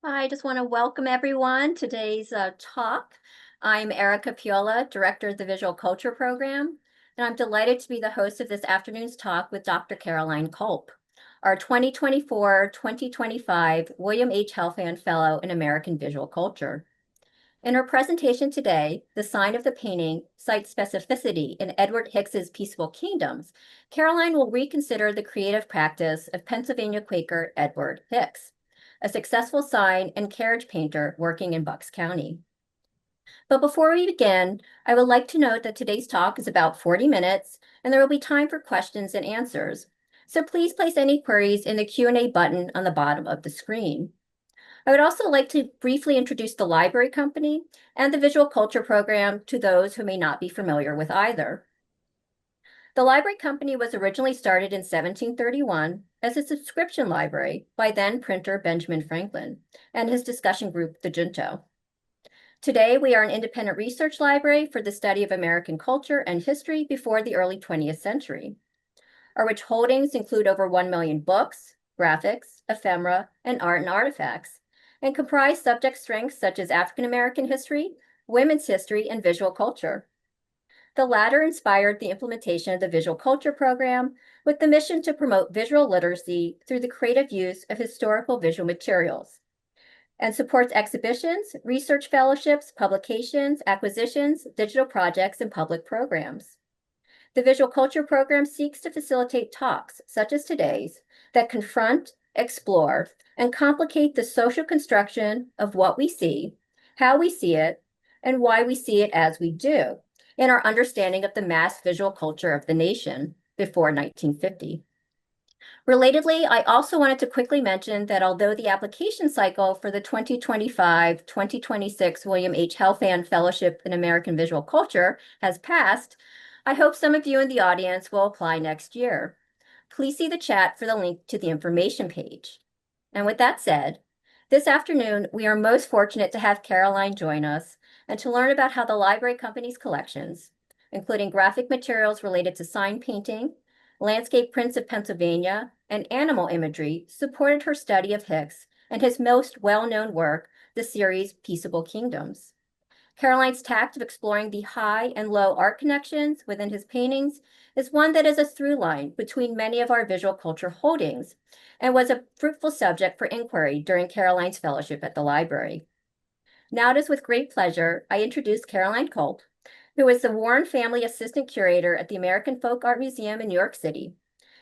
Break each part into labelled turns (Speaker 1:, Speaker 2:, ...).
Speaker 1: I just want to welcome everyone to today's talk. I'm Erica Piola, Director of the Visual Culture Program, and I'm delighted to be the host of this afternoon's talk with Dr. Caroline Culp, our 2024-2025 William H. Helfand Fellow in American Visual Culture. In her presentation today, The Sign of the Painting, Site-Specificity in Edward Hicks's Peaceable Kingdoms, Caroline will reconsider the creative practice of Pennsylvania Quaker Edward Hicks, a successful sign and carriage painter working in Bucks County. But before we begin, I would like to note that today's talk is about 40 minutes, and there will be time for questions and answers. So please place any queries in the Q&A button on the bottom of the screen. I would also like to briefly introduce the Library Company and the Visual Culture Program to those who may not be familiar with either. The Library Company was originally started in 1731 as a subscription library by then printer Benjamin Franklin and his discussion group, the Junto. Today, we are an independent research library for the study of American culture and history before the early 20th century. Our rich holdings include over 1 million books, graphics, ephemera, and art and artifacts, and comprise subject strengths such as African American history, women's history, and visual culture. The latter inspired the implementation of the Visual Culture Program with the mission to promote visual literacy through the creative use of historical visual materials, and supports exhibitions, research fellowships, publications, acquisitions, digital projects, and public programs. The Visual Culture Program seeks to facilitate talks, such as today's, that confront, explore, and complicate the social construction of what we see, how we see it, and why we see it as we do in our understanding of the mass visual culture of the nation before 1950. Relatedly, I also wanted to quickly mention that although the application cycle for the 2025-2026 William H. Helfand Fellowship in American Visual Culture has passed, I hope some of you in the audience will apply next year. Please see the chat for the link to the information page. And with that said, this afternoon, we are most fortunate to have Caroline join us and to learn about how the Library Company's collections, including graphic materials related to sign painting, landscape prints of Pennsylvania, and animal imagery, supported her study of Hicks and his most well-known work, the series Peaceable Kingdoms. Caroline's tact of exploring the high and low art connections within his paintings is one that is a through line between many of our visual culture holdings and was a fruitful subject for inquiry during Caroline's fellowship at the library. Now it is with great pleasure I introduce Caroline Culp, who is the Warren Family Assistant Curator at the American Folk Art Museum in New York City.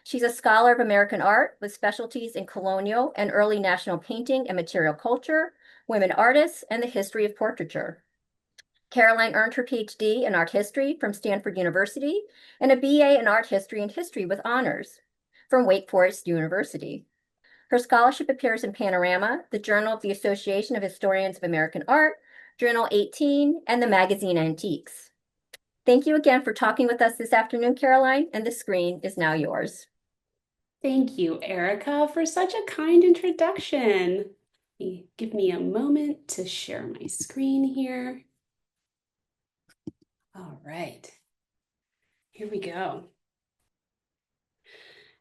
Speaker 1: She's a scholar of American art with specialties in colonial and early national painting and material culture, women artists, and the history of portraiture. Caroline earned her PhD in art history from Stanford University and a BA in art history and history with honors from Wake Forest University. Her scholarship appears in Panorama, the Journal of the Association of Historians of American Art, Journal 18, and the magazine Antiques. Thank you again for talking with us this afternoon, Caroline, and the screen is now yours.
Speaker 2: Thank you, Erica, for such a kind introduction. Give me a moment to share my screen here. All right, here we go.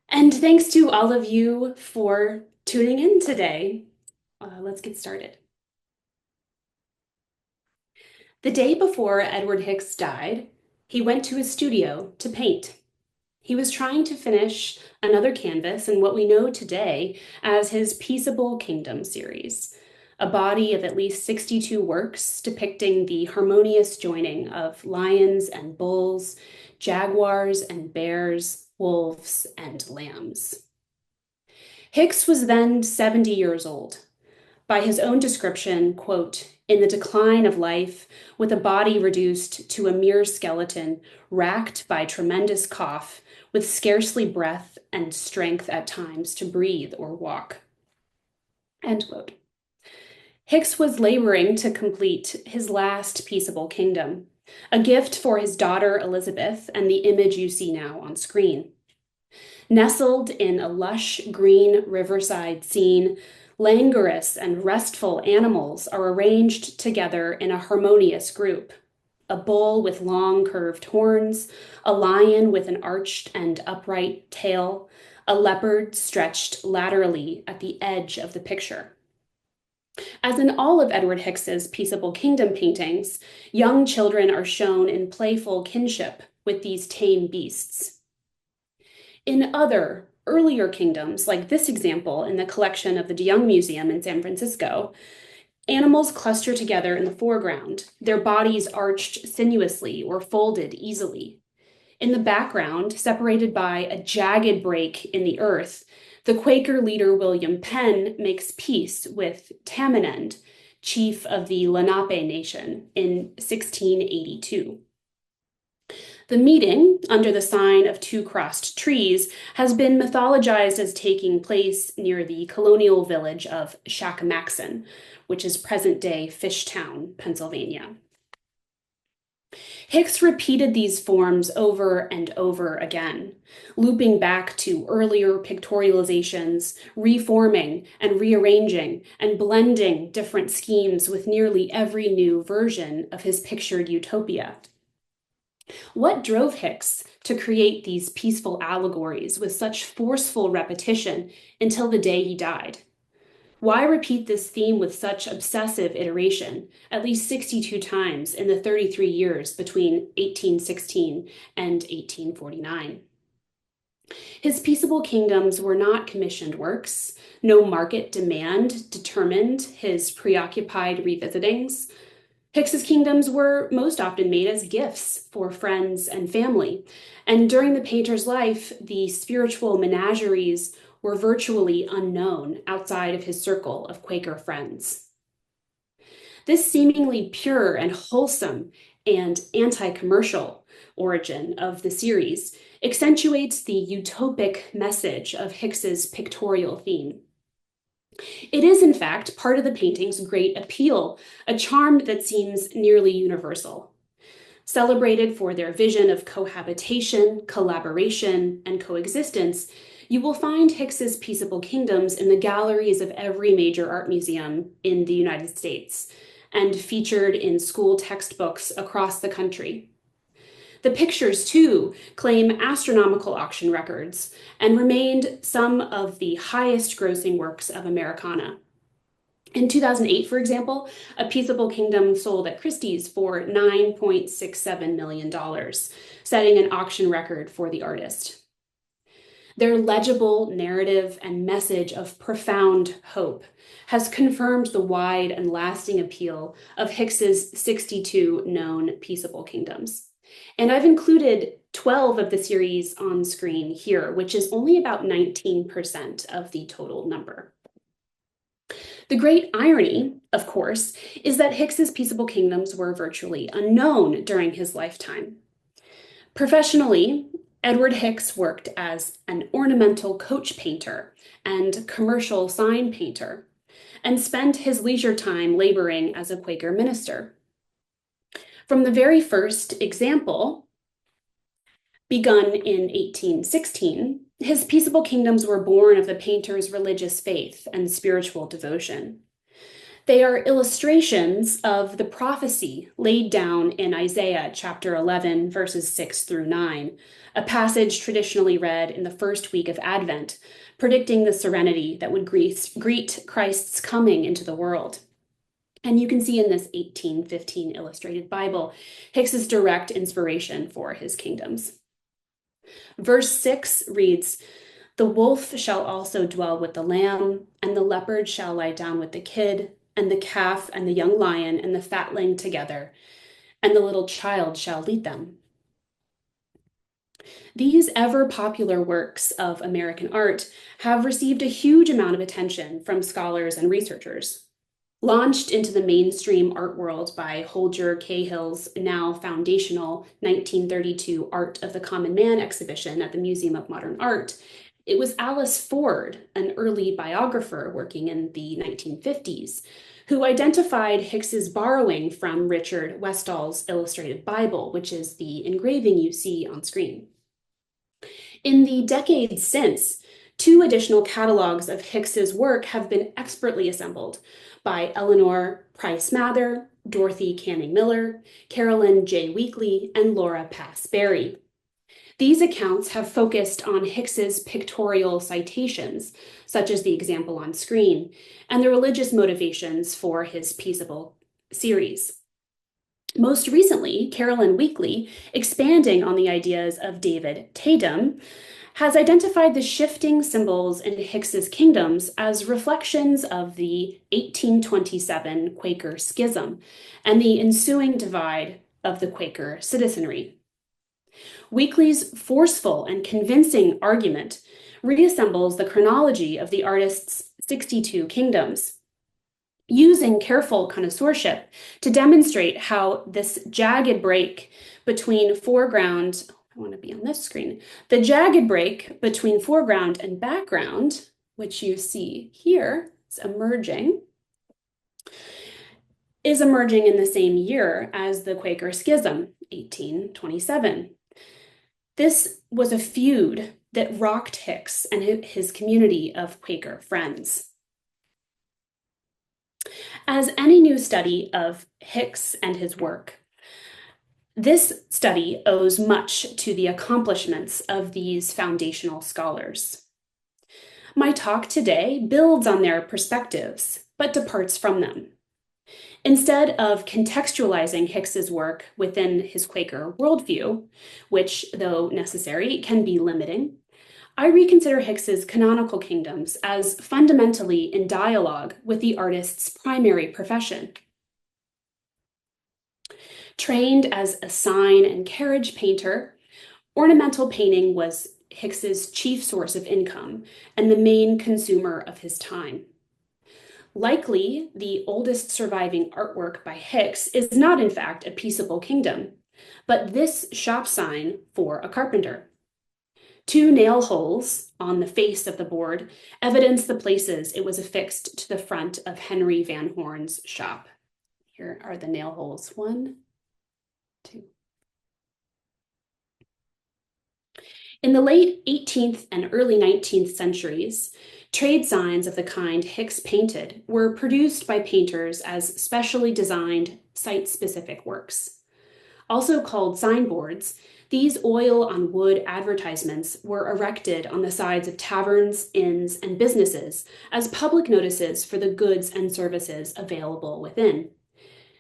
Speaker 2: And thanks to all of you for tuning in today. Let's get started. The day before Edward Hicks died, he went to his studio to paint. He was trying to finish another canvas in what we know today as his Peaceable Kingdom series, a body of at least 62 works depicting the harmonious joining of lions and bulls, jaguars and bears, wolves and lambs. Hicks was then 70 years old. By his own description, quote, in the decline of life, with a body reduced to a mere skeleton, racked by tremendous cough, with scarcely breath and strength at times to breathe or walk. End quote. Hicks was laboring to complete his last peaceable kingdom, a gift for his daughter Elizabeth and the image you see now on screen. Nestled in a lush green riverside scene, languorous and restful animals are arranged together in a harmonious group. A bull with long curved horns, a lion with an arched and upright tail, a leopard stretched laterally at the edge of the picture. As in all of Edward Hicks's Peaceable Kingdom paintings, young children are shown in playful kinship with these tame beasts. In other, earlier kingdoms, like this example in the collection of the DeYoung Museum in San Francisco, animals cluster together in the foreground, their bodies arched sinuously or folded easily. In the background, separated by a jagged break in the earth, the Quaker leader William Penn makes peace with Tamanend, chief of the Lenape Nation, in 1682. The meeting, under the sign of two crossed trees, has been mythologized as taking place near the colonial village of Shackamaxon, which is present-day Fishtown, Pennsylvania. Hicks repeated these forms over and over again, looping back to earlier pictorializations, reforming and rearranging and blending different schemes with nearly every new version of his pictured utopia. What drove Hicks to create these peaceful allegories with such forceful repetition until the day he died? Why repeat this theme with such obsessive iteration, at least 62 times in the 33 years between 1816 and 1849? His Peaceable Kingdoms were not commissioned works. No market demand determined his preoccupied revisitings. Hicks's kingdoms were most often made as gifts for friends and family, and during the painter's life, the spiritual menageries were virtually unknown outside of his circle of Quaker friends. This seemingly pure and wholesome and anti-commercial origin of the series accentuates the utopic message of Hicks's pictorial theme. It is, in fact, part of the painting's great appeal, a charm that seems nearly universal. Celebrated for their vision of cohabitation, collaboration, and coexistence, you will find Hicks's Peaceable Kingdoms in the galleries of every major art museum in the United States, and featured in school textbooks across the country. The pictures, too, claim astronomical auction records and remained some of the highest grossing works of Americana. In 2008, for example, A Peaceable Kingdom sold at Christie's for $9.67 million, setting an auction record for the artist. Their legible narrative and message of profound hope has confirmed the wide and lasting appeal of Hicks's 62 known Peaceable Kingdoms. And I've included 12 of the series on screen here, which is only about 19% of the total number. The great irony, of course, is that Hicks's Peaceable Kingdoms were virtually unknown during his lifetime. Professionally, Edward Hicks worked as an ornamental coach painter and commercial sign painter, and spent his leisure time laboring as a Quaker minister. From the very first example, begun in 1816, his Peaceable Kingdoms were born of the painter's religious faith and spiritual devotion. They are illustrations of the prophecy laid down in Isaiah chapter 11, verses 6 through 9, a passage traditionally read in the first week of Advent, predicting the serenity that would greet Christ's coming into the world. And you can see in this 1815 illustrated Bible, Hicks's direct inspiration for his kingdoms. Verse 6 reads, "The wolf shall also dwell with the lamb, and the leopard shall lie down with the kid, and the calf and the young lion and the fatling together, and the little child shall lead them." These ever-popular works of American art have received a huge amount of attention from scholars and researchers. Launched into the mainstream art world by Holger Cahill's now foundational 1932 Art of the Common Man exhibition at the Museum of Modern Art, it was Alice Ford, an early biographer working in the 1950s, who identified Hicks's borrowing from Richard Westall's Illustrated Bible, which is the engraving you see on screen. In the decades since, 2 additional catalogs of Hicks's work have been expertly assembled by Eleanor Price Mather, Dorothy Canning Miller, Carolyn J. Weekly, and Laura Pass Berry. These accounts have focused on Hicks's pictorial citations, such as the example on screen, and the religious motivations for his Peaceable series. Most recently, Carolyn Weekly, expanding on the ideas of David Tatum, has identified the shifting symbols in Hicks's kingdoms as reflections of the 1827 Quaker Schism and the ensuing divide of the Quaker citizenry. Weekly's forceful and convincing argument reassembles the chronology of the artist's 62 kingdoms, using careful connoisseurship to demonstrate how this jagged break between foreground, I want to be on this screen, the jagged break between foreground and background, which you see here, is emerging in the same year as the Quaker Schism, 1827. This was a feud that rocked Hicks and his community of Quaker friends. As any new study of Hicks and his work, this study owes much to the accomplishments of these foundational scholars. My talk today builds on their perspectives, but departs from them. Instead of contextualizing Hicks's work within his Quaker worldview, which, though necessary, can be limiting, I reconsider Hicks's canonical kingdoms as fundamentally in dialogue with the artist's primary profession. Trained as a sign and carriage painter, ornamental painting was Hicks's chief source of income and the main consumer of his time. Likely, the oldest surviving artwork by Hicks is not, in fact, a Peaceable Kingdom, but this shop sign for a carpenter. 2 nail holes on the face of the board evidence the places it was affixed to the front of Henry Van Horn's shop. Here are the nail holes, 1, 2. In the late 18th and early 19th centuries, trade signs of the kind Hicks painted were produced by painters as specially designed site-specific works. Also called signboards, these oil-on-wood advertisements were erected on the sides of taverns, inns, and businesses as public notices for the goods and services available within.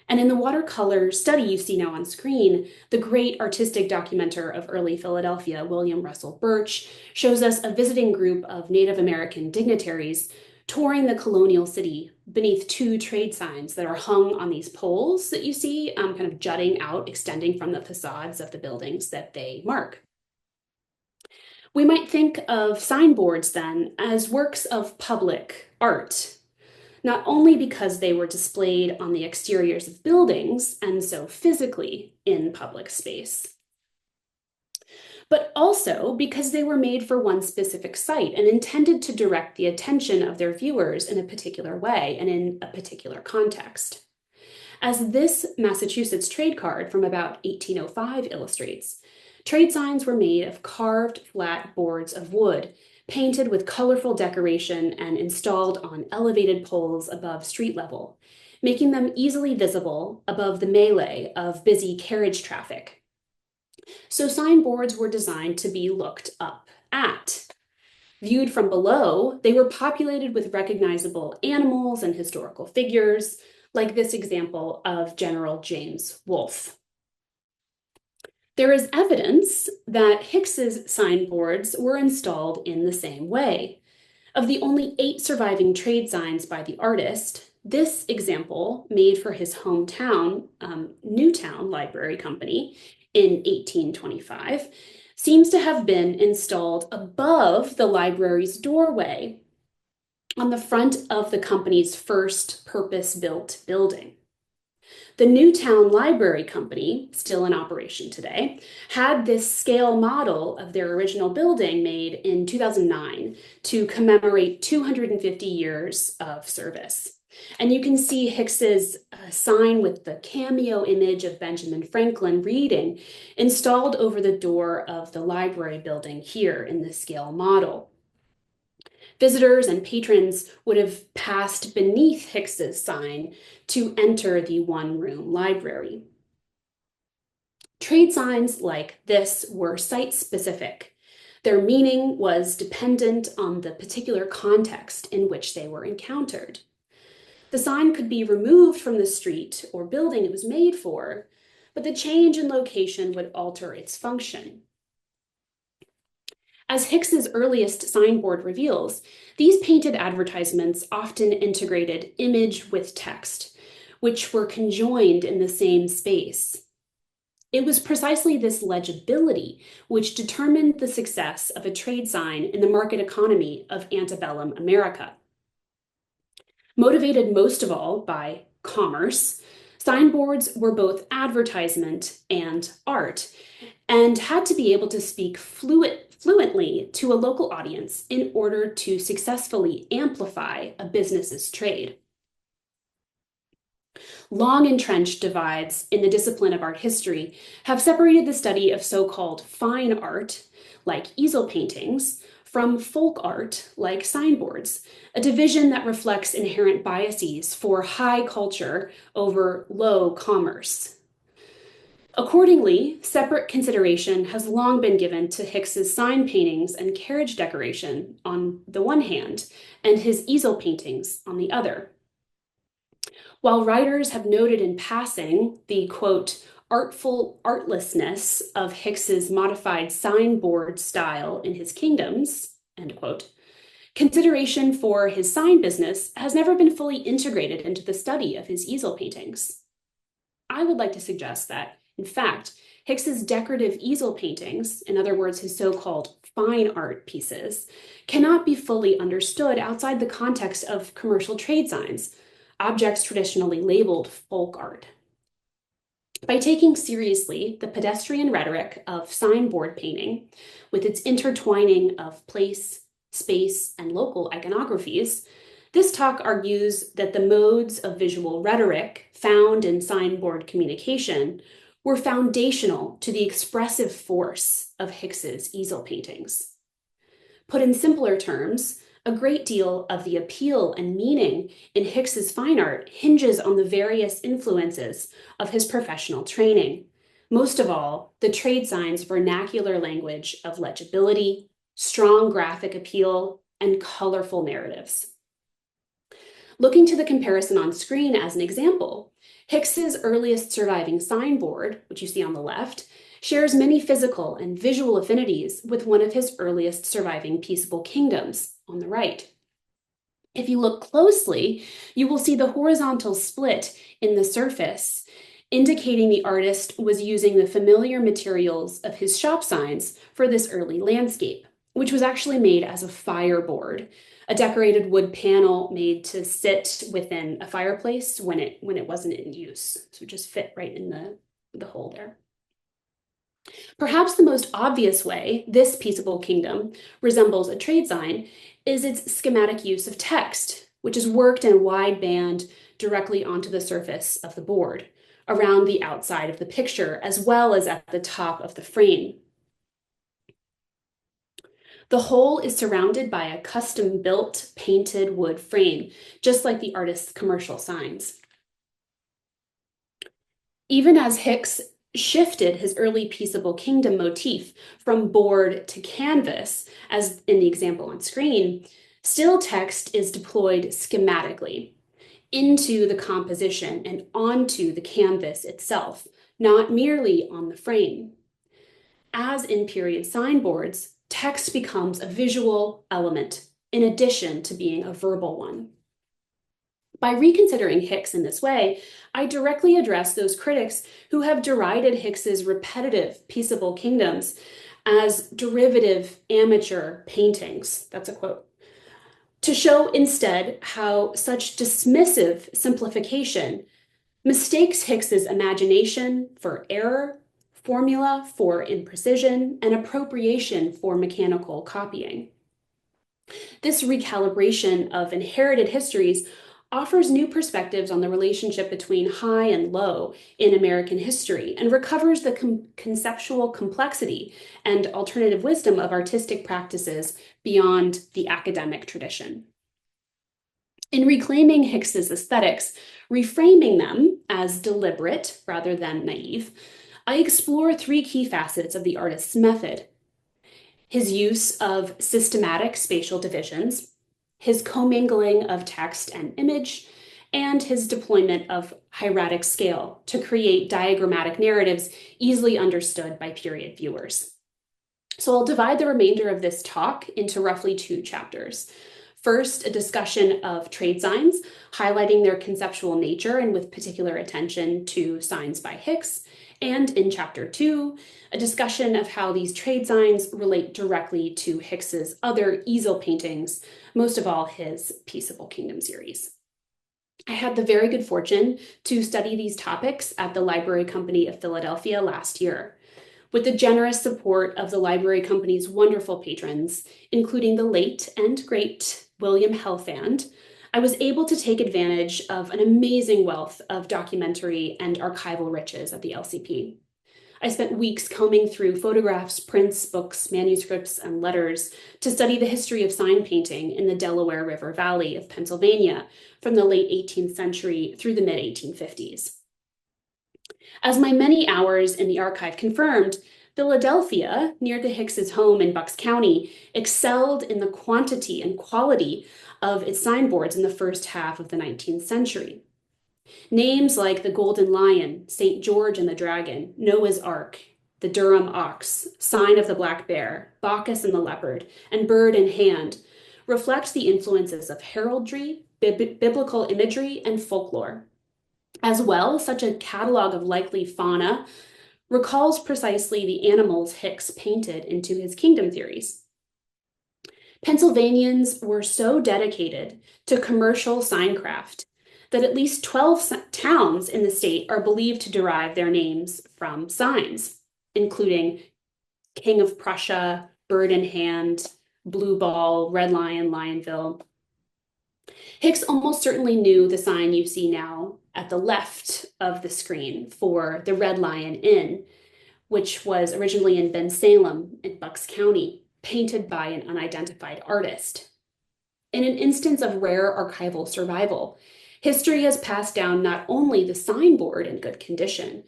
Speaker 2: And in the watercolor study you see now on screen, the great artistic documenter of early Philadelphia, William Russell Birch, shows us a visiting group of Native American dignitaries touring the colonial city beneath 2 trade signs that are hung on these poles that you see kind of jutting out, extending from the facades of the buildings that they mark. We might think of signboards then as works of public art, not only because they were displayed on the exteriors of buildings and so physically in public space, but also because they were made for one specific site and intended to direct the attention of their viewers in a particular way and in a particular context. As this Massachusetts trade card from about 1805 illustrates, trade signs were made of carved flat boards of wood, painted with colorful decoration and installed on elevated poles above street level, making them easily visible above the melee of busy carriage traffic. So signboards were designed to be looked up at. Viewed from below, they were populated with recognizable animals and historical figures, like this example of General James Wolfe. There is evidence that Hicks's signboards were installed in the same way. Of the only 8 surviving trade signs by the artist, this example, made for his hometown, Newtown Library Company, in 1825, seems to have been installed above the library's doorway on the front of the company's first purpose-built building. The Newtown Library Company, still in operation today, had this scale model of their original building made in 2009 to commemorate 250 years of service. And you can see Hicks's sign with the cameo image of Benjamin Franklin reading installed over the door of the library building here in the scale model. Visitors and patrons would have passed beneath Hicks's sign to enter the one-room library. Trade signs like this were site-specific. Their meaning was dependent on the particular context in which they were encountered. The sign could be removed from the street or building it was made for, but the change in location would alter its function. As Hicks's earliest signboard reveals, these painted advertisements often integrated image with text, which were conjoined in the same space. It was precisely this legibility which determined the success of a trade sign in the market economy of antebellum America. Motivated most of all by commerce, signboards were both advertisement and art, and had to be able to speak fluently to a local audience in order to successfully amplify a business's trade. Long entrenched divides in the discipline of art history have separated the study of so-called fine art, like easel paintings, from folk art, like signboards, a division that reflects inherent biases for high culture over low commerce. Accordingly, separate consideration has long been given to Hicks's sign paintings and carriage decoration on the one hand, and his easel paintings on the other. While writers have noted in passing the, quote, artful artlessness of Hicks's modified signboard style in his kingdoms, end quote, consideration for his sign business has never been fully integrated into the study of his easel paintings. I would like to suggest that, in fact, Hicks's decorative easel paintings, in other words, his so-called fine art pieces, cannot be fully understood outside the context of commercial trade signs, objects traditionally labeled folk art. By taking seriously the pedestrian rhetoric of signboard painting, with its intertwining of place, space, and local iconographies, this talk argues that the modes of visual rhetoric found in signboard communication were foundational to the expressive force of Hicks's easel paintings. Put in simpler terms, a great deal of the appeal and meaning in Hicks's fine art hinges on the various influences of his professional training. Most of all, the trade sign's vernacular language of legibility, strong graphic appeal, and colorful narratives. Looking to the comparison on screen as an example, Hicks's earliest surviving signboard, which you see on the left, shares many physical and visual affinities with one of his earliest surviving Peaceable Kingdoms on the right. If you look closely, you will see the horizontal split in the surface, indicating the artist was using the familiar materials of his shop signs for this early landscape, which was actually made as a fireboard, a decorated wood panel made to sit within a fireplace when it wasn't in use. So it just fit right in the hole there. Perhaps the most obvious way this Peaceable Kingdom resembles a trade sign is its schematic use of text, which is worked in a wide band directly onto the surface of the board, around the outside of the picture, as well as at the top of the frame. The whole is surrounded by a custom-built painted wood frame, just like the artist's commercial signs. Even as Hicks shifted his early Peaceable Kingdom motif from board to canvas, as in the example on screen, still text is deployed schematically into the composition and onto the canvas itself, not merely on the frame. As in period signboards, text becomes a visual element in addition to being a verbal one. By reconsidering Hicks in this way, I directly address those critics who have derided Hicks's repetitive Peaceable Kingdoms as derivative amateur paintings. That's a quote. To show instead how such dismissive simplification mistakes Hicks's imagination for error, formula for imprecision, and appropriation for mechanical copying. This recalibration of inherited histories offers new perspectives on the relationship between high and low in American history and recovers the conceptual complexity and alternative wisdom of artistic practices beyond the academic tradition. In reclaiming Hicks's aesthetics, reframing them as deliberate rather than naive, I explore three key facets of the artist's method: his use of systematic spatial divisions, his commingling of text and image, and his deployment of hieratic scale to create diagrammatic narratives easily understood by period viewers. So I'll divide the remainder of this talk into roughly 2 chapters. First, a discussion of trade signs, highlighting their conceptual nature and with particular attention to signs by Hicks. And in chapter 2, a discussion of how these trade signs relate directly to Hicks's other easel paintings, most of all his Peaceable Kingdom series. I had the very good fortune to study these topics at the Library Company of Philadelphia last year. With the generous support of the Library Company's wonderful patrons, including the late and great William Helfand, I was able to take advantage of an amazing wealth of documentary and archival riches at the LCP. I spent weeks combing through photographs, prints, books, manuscripts, and letters to study the history of sign painting in the Delaware River Valley of Pennsylvania from the late 18th century through the mid-1850s. As my many hours in the archive confirmed, Philadelphia, near the Hicks's home in Bucks County, excelled in the quantity and quality of its signboards in the first half of the 19th century. Names like the Golden Lion, St. George and the Dragon, Noah's Ark, the Durham Ox, Sign of the Black Bear, Bacchus and the Leopard, and Bird in Hand reflect the influences of heraldry, biblical imagery, and folklore. As well, such a catalog of likely fauna recalls precisely the animals Hicks painted into his kingdom theories. Pennsylvanians were so dedicated to commercial signcraft that at least 12 towns in the state are believed to derive their names from signs, including King of Prussia, Bird in Hand, Blue Ball, Red Lion, Lionville. Hicks almost certainly knew the sign you see now at the left of the screen for the Red Lion Inn, which was originally in Bensalem in Bucks County, painted by an unidentified artist. In an instance of rare archival survival, history has passed down not only the signboard in good condition,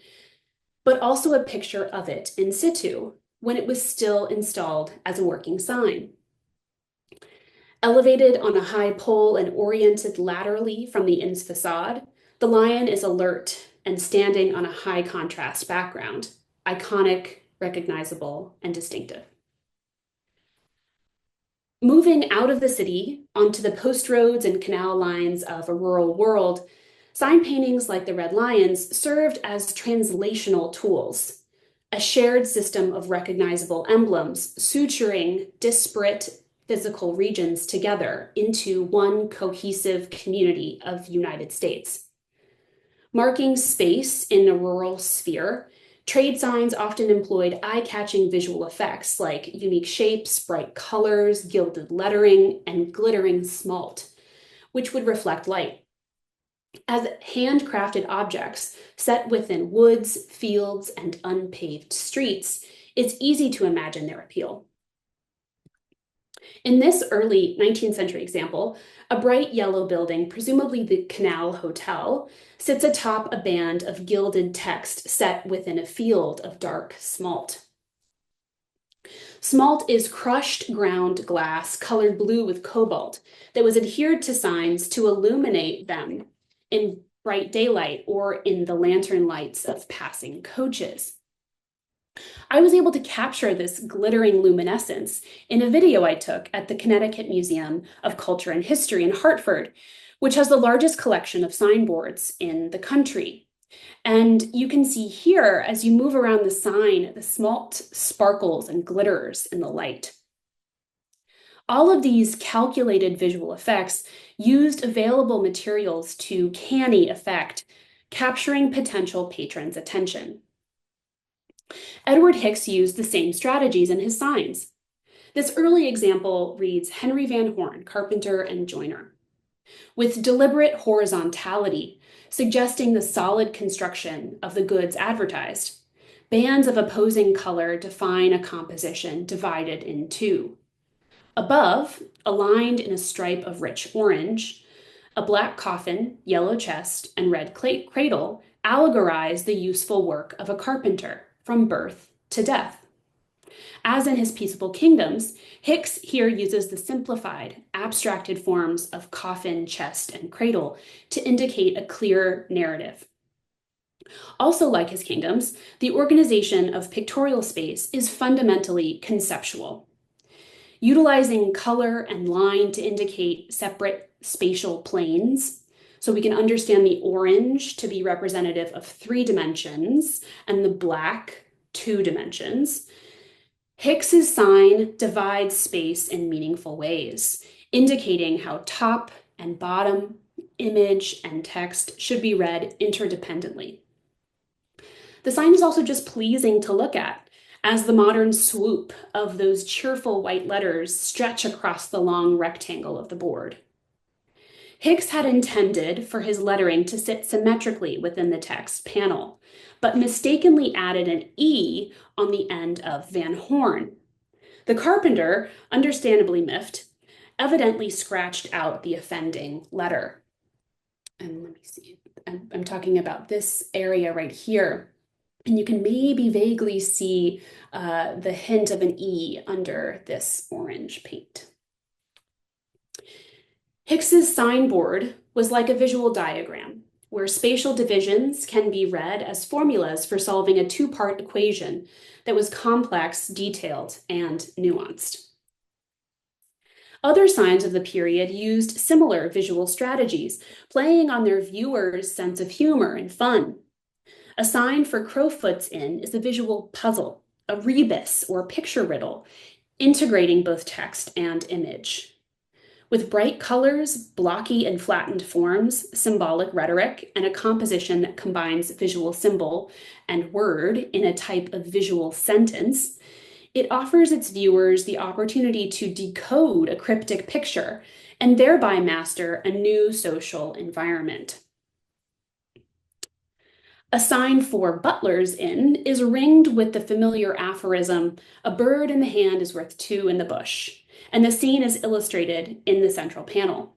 Speaker 2: but also a picture of it in situ when it was still installed as a working sign. Elevated on a high pole and oriented laterally from the inn's facade, the lion is alert and standing on a high contrast background, iconic, recognizable, and distinctive. Moving out of the city onto the post roads and canal lines of a rural world, sign paintings like the Red Lions served as translational tools, a shared system of recognizable emblems suturing disparate physical regions together into one cohesive community of United States. Marking space in a rural sphere, trade signs often employed eye-catching visual effects like unique shapes, bright colors, gilded lettering, and glittering smalt, which would reflect light. As handcrafted objects set within woods, fields, and unpaved streets, it's easy to imagine their appeal. In this early 19th century example, a bright yellow building, presumably the Canal Hotel, sits atop a band of gilded text set within a field of dark smalt. Smalt is crushed ground glass colored blue with cobalt that was adhered to signs to illuminate them in bright daylight or in the lantern lights of passing coaches. I was able to capture this glittering luminescence in a video I took at the Connecticut Museum of Culture and History in Hartford, which has the largest collection of signboards in the country. And you can see here, as you move around the sign, the smalt sparkles and glitters in the light. All of these calculated visual effects used available materials to canny effect, capturing potential patrons' attention. Edward Hicks used the same strategies in his signs. This early example reads Henry Van Horn, carpenter and joiner, with deliberate horizontality, suggesting the solid construction of the goods advertised. Bands of opposing color define a composition divided in two. Above, aligned in a stripe of rich orange, a black coffin, yellow chest, and red cradle allegorize the useful work of a carpenter, from birth to death. As in his Peaceable Kingdoms, Hicks here uses the simplified, abstracted forms of coffin, chest, and cradle to indicate a clear narrative. Also, like his kingdoms, the organization of pictorial space is fundamentally conceptual, utilizing color and line to indicate separate spatial planes. So we can understand the orange to be representative of 3 dimensions and the black 2 dimensions. Hicks's sign divides space in meaningful ways, indicating how top and bottom, image and text should be read interdependently. The sign is also just pleasing to look at, as the modern swoop of those cheerful white letters stretch across the long rectangle of the board. Hicks had intended for his lettering to sit symmetrically within the text panel, but mistakenly added an E on the end of Van Horn. The carpenter, understandably miffed, evidently scratched out the offending letter. And let me see, I'm talking about this area right here. And you can maybe vaguely see the hint of an E under this orange paint. Hicks's signboard was like a visual diagram, where spatial divisions can be read as formulas for solving a 2-part equation that was complex, detailed, and nuanced. Other signs of the period used similar visual strategies, playing on their viewers' sense of humor and fun. A sign for Crowfoot's Inn is a visual puzzle, a rebus or picture riddle, integrating both text and image. With bright colors, blocky and flattened forms, symbolic rhetoric, and a composition that combines visual symbol and word in a type of visual sentence, it offers its viewers the opportunity to decode a cryptic picture and thereby master a new social environment. A sign for Butler's Inn is ringed with the familiar aphorism, "A bird in the hand is worth 2 in the bush," and the scene is illustrated in the central panel.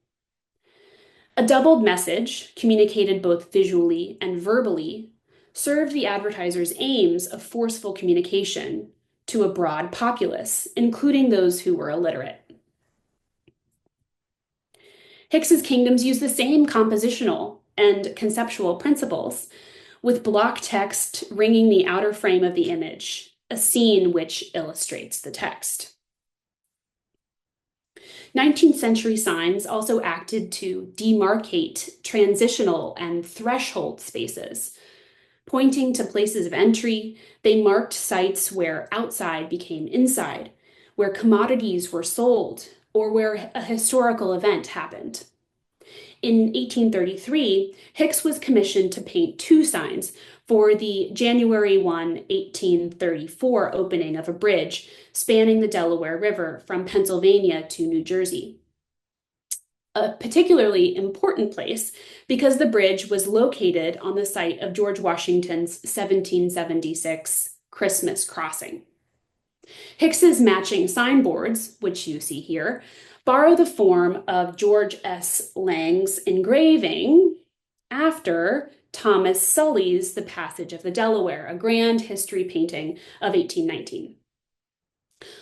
Speaker 2: A doubled message, communicated both visually and verbally, served the advertiser's aims of forceful communication to a broad populace, including those who were illiterate. Hicks's kingdoms use the same compositional and conceptual principles, with block text ringing the outer frame of the image, a scene which illustrates the text. 19th century signs also acted to demarcate transitional and threshold spaces. Pointing to places of entry, they marked sites where outside became inside, where commodities were sold, or where a historical event happened. In 1833, Hicks was commissioned to paint 2 signs for the January 1, 1834 opening of a bridge spanning the Delaware River from Pennsylvania to New Jersey. A particularly important place because the bridge was located on the site of George Washington's 1776 Christmas crossing. Hicks's matching signboards, which you see here, borrow the form of George S. Lang's engraving after Thomas Sully's The Passage of the Delaware, a grand history painting of 1819.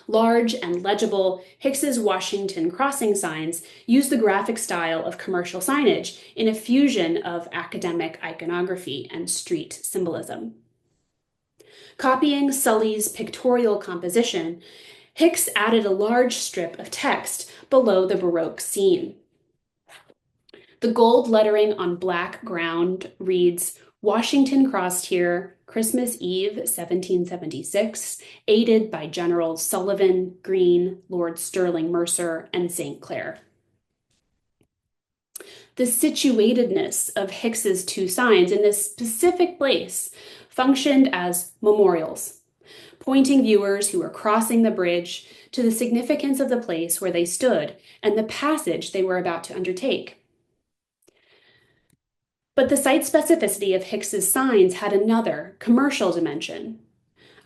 Speaker 2: Large and legible, Hicks's Washington crossing signs use the graphic style of commercial signage in a fusion of academic iconography and street symbolism. Copying Sully's pictorial composition, Hicks added a large strip of text below the Baroque scene. The gold lettering on black ground reads, "Washington crossed here, Christmas Eve, 1776, aided by Generals Sullivan, Greene, Lord Stirling Mercer, and St. Clair." The situatedness of Hicks's 2 signs in this specific place functioned as memorials, pointing viewers who were crossing the bridge to the significance of the place where they stood and the passage they were about to undertake. But the site specificity of Hicks's signs had another commercial dimension.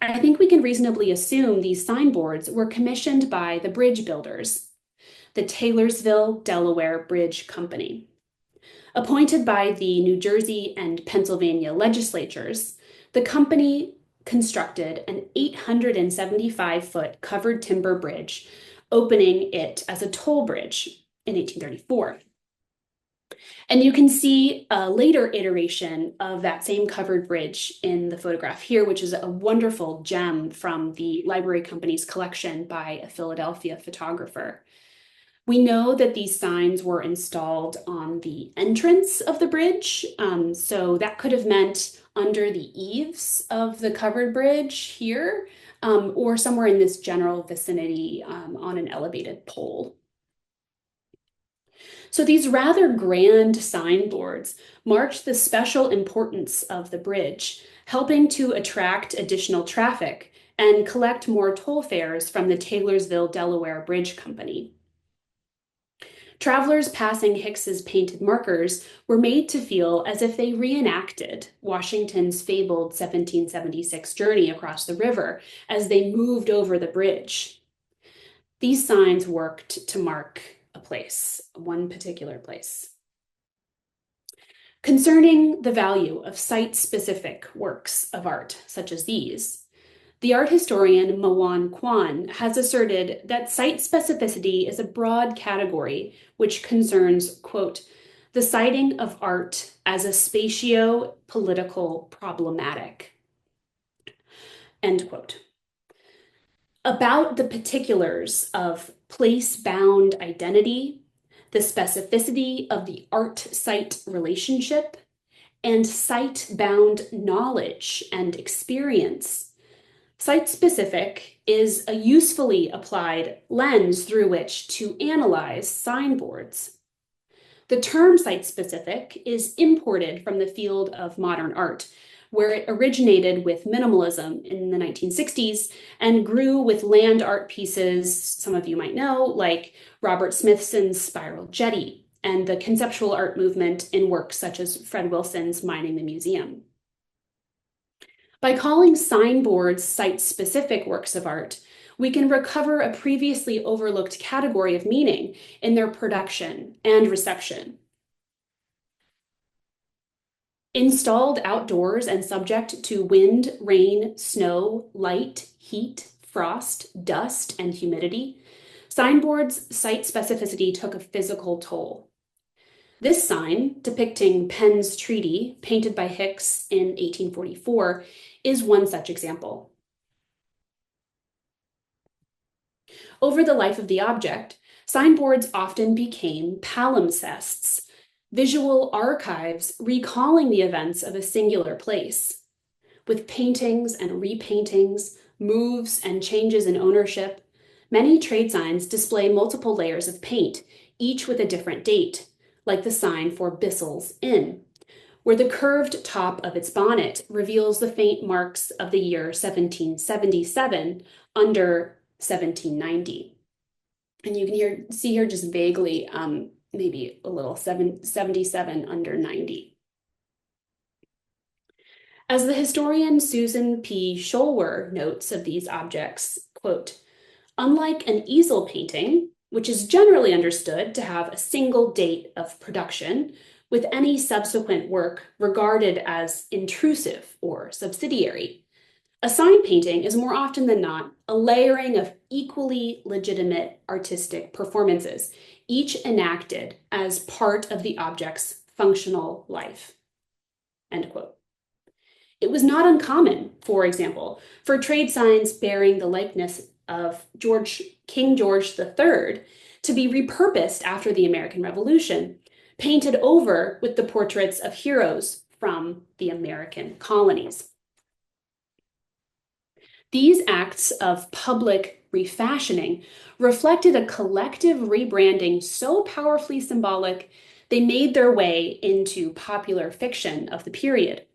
Speaker 2: I think we can reasonably assume these signboards were commissioned by the bridge builders, the Taylorsville, Delaware Bridge Company. Appointed by the New Jersey and Pennsylvania legislatures, the company constructed an 875-foot covered timber bridge, opening it as a toll bridge in 1834. And you can see a later iteration of that same covered bridge in the photograph here, which is a wonderful gem from the library company's collection by a Philadelphia photographer. We know that these signs were installed on the entrance of the bridge, so that could have meant under the eaves of the covered bridge here, or somewhere in this general vicinity on an elevated pole. So these rather grand signboards marked the special importance of the bridge, helping to attract additional traffic and collect more toll fares from the Taylorsville, Delaware Bridge Company. Travelers passing Hicks's painted markers were made to feel as if they reenacted Washington's fabled 1776 journey across the river as they moved over the bridge. These signs worked to mark a place, one particular place. Concerning the value of site-specific works of art, such as these, the art historian Mawan Kwan has asserted that site specificity is a broad category which concerns, quote, the citing of art as a spatio-political problematic, end quote. About the particulars of place-bound identity, the specificity of the art-site relationship, and site-bound knowledge and experience, site-specific is a usefully applied lens through which to analyze signboards. The term site-specific is imported from the field of modern art, where it originated with minimalism in the 1960s and grew with land art pieces, some of you might know, like Robert Smithson's Spiral Jetty, and the conceptual art movement in works such as Fred Wilson's Mining the Museum. By calling signboards site-specific works of art, we can recover a previously overlooked category of meaning in their production and reception. Installed outdoors and subject to wind, rain, snow, light, heat, frost, dust, and humidity, signboards' site specificity took a physical toll. This sign, depicting Penn's Treaty, painted by Hicks in 1844, is one such example. Over the life of the object, signboards often became palimpsests, visual archives recalling the events of a singular place. With paintings and repaintings, moves and changes in ownership, many trade signs display multiple layers of paint, each with a different date, like the sign for Bissell's Inn, where the curved top of its bonnet reveals the faint marks of the year 1777 under 1790. And you can see here just vaguely, maybe a little 77 under 90. As the historian Susan P. Scholwer notes of these objects, quote, unlike an easel painting, which is generally understood to have a single date of production, with any subsequent work regarded as intrusive or subsidiary, a sign painting is more often than not a layering of equally legitimate artistic performances, each enacted as part of the object's functional life, end quote. It was not uncommon, for example, for trade signs bearing the likeness of King George III to be repurposed after the American Revolution, painted over with the portraits of heroes from the American colonies. These acts of public refashioning reflected a collective rebranding so powerfully symbolic they made their way into popular fiction of the period.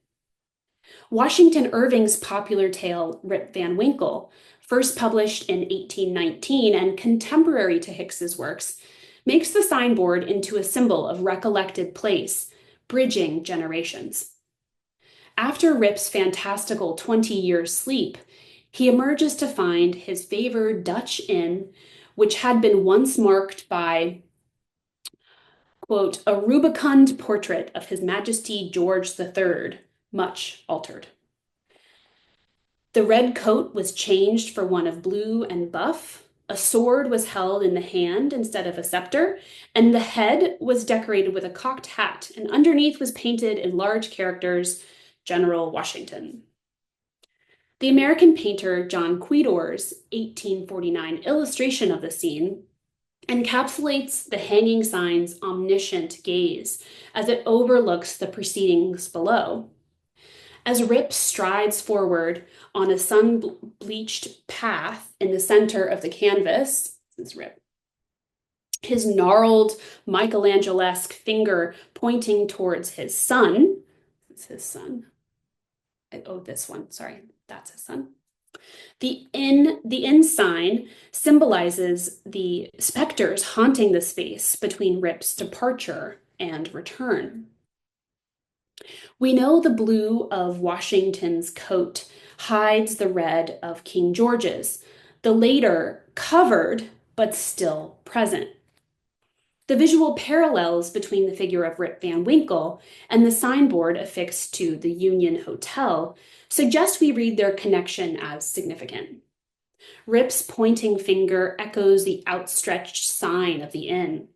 Speaker 2: Washington Irving's popular tale Rip Van Winkle, first published in 1819 and contemporary to Hicks's works, makes the signboard into a symbol of recollected place, bridging generations. After Rip's fantastical 20-year sleep, he emerges to find his favored Dutch inn, which had been once marked by, quote, a rubicund portrait of His Majesty George III, much altered. The red coat was changed for one of blue and buff. A sword was held in the hand instead of a scepter, and the head was decorated with a cocked hat, and underneath was painted in large characters, General Washington. The American painter John Quedor's 1849 illustration of the scene encapsulates the hanging sign's omniscient gaze as it overlooks the proceedings below. As Rip strides forward on a sun-bleached path in the center of the canvas, this is Rip, his gnarled Michelangelesque finger pointing towards his son. This is his son. Oh, this one, sorry, that's his son. The inn sign symbolizes the specters haunting the space between Rip's departure and return. We know the blue of Washington's coat hides the red of King George's, the later covered but still present. The visual parallels between the figure of Rip Van Winkle and the signboard affixed to the Union Hotel suggest we read their connection as significant. Rip's pointing finger echoes the outstretched sign of the inn,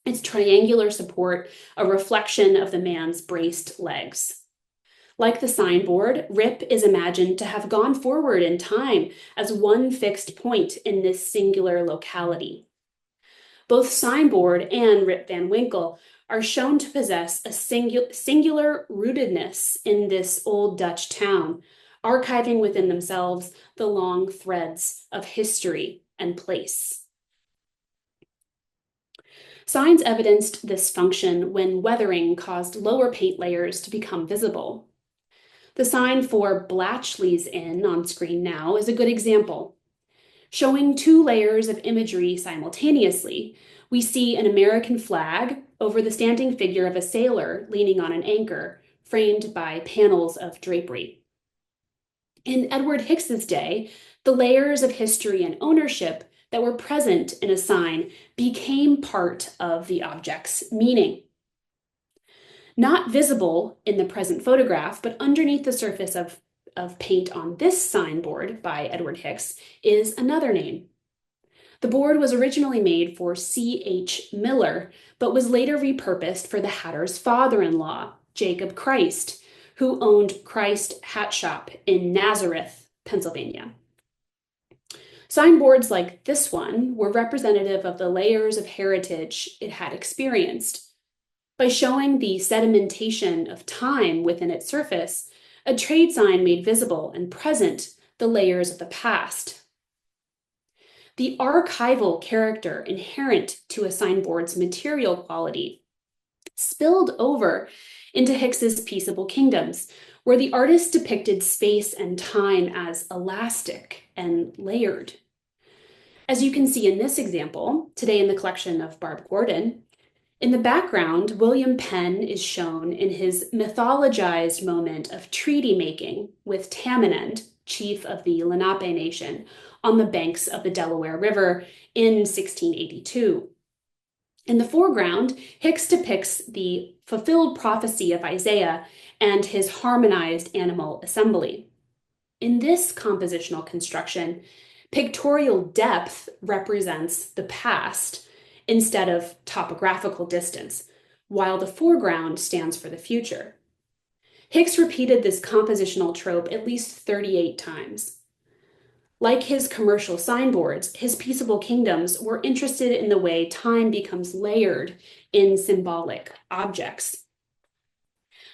Speaker 2: its triangular support a reflection of the man's braced legs. Like the signboard, Rip is imagined to have gone forward in time as one fixed point in this singular locality. Both signboard and Rip Van Winkle are shown to possess a singular rootedness in this old Dutch town, archiving within themselves the long threads of history and place. Signs evidenced this function when weathering caused lower paint layers to become visible. The sign for Blatchley's Inn on screen now is a good example. Showing two layers of imagery simultaneously, we see an American flag over the standing figure of a sailor leaning on an anchor, framed by panels of drapery. In Edward Hicks's day, the layers of history and ownership that were present in a sign became part of the object's meaning. Not visible in the present photograph, but underneath the surface of paint on this signboard by Edward Hicks is another name. The board was originally made for C.H. Miller, but was later repurposed for the hatter's father-in-law, Jacob Christ, who owned Christ Hat Shop in Nazareth, Pennsylvania. Signboards like this one were representative of the layers of heritage it had experienced. By showing the sedimentation of time within its surface, a trade sign made visible and present the layers of the past. The archival character inherent to a signboard's material quality spilled over into Hicks's Peaceable Kingdoms, where the artist depicted space and time as elastic and layered. As you can see in this example, today in the collection of Barb Gordon, in the background, William Penn is shown in his mythologized moment of treaty making with Tamenund, chief of the Lenape Nation, on the banks of the Delaware River in 1682. In the foreground, Hicks depicts the fulfilled prophecy of Isaiah and his harmonized animal assembly. In this compositional construction, pictorial depth represents the past instead of topographical distance, while the foreground stands for the future. Hicks repeated this compositional trope at least 38 times. Like his commercial signboards, his Peaceable Kingdoms were interested in the way time becomes layered in symbolic objects.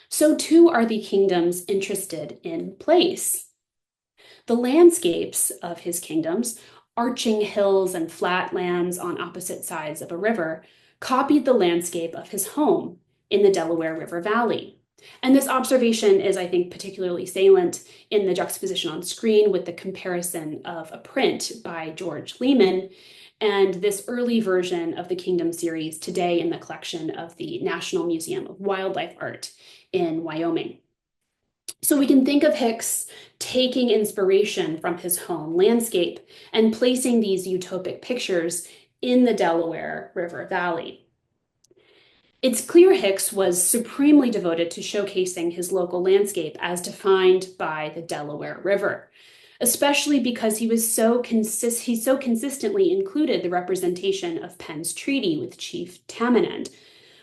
Speaker 2: So too are the kingdoms interested in place. The landscapes of his kingdoms, arching hills and flat lands on opposite sides of a river, copied the landscape of his home in the Delaware River Valley. And this observation is, I think, particularly salient in the juxtaposition on screen with the comparison of a print by George Lehman and this early version of the Kingdom series today in the collection of the National Museum of Wildlife Art in Wyoming. So we can think of Hicks taking inspiration from his home landscape and placing these utopic pictures in the Delaware River Valley. It's clear Hicks was supremely devoted to showcasing his local landscape as defined by the Delaware River, especially because he so consistently included the representation of Penn's treaty with Chief Tamanend,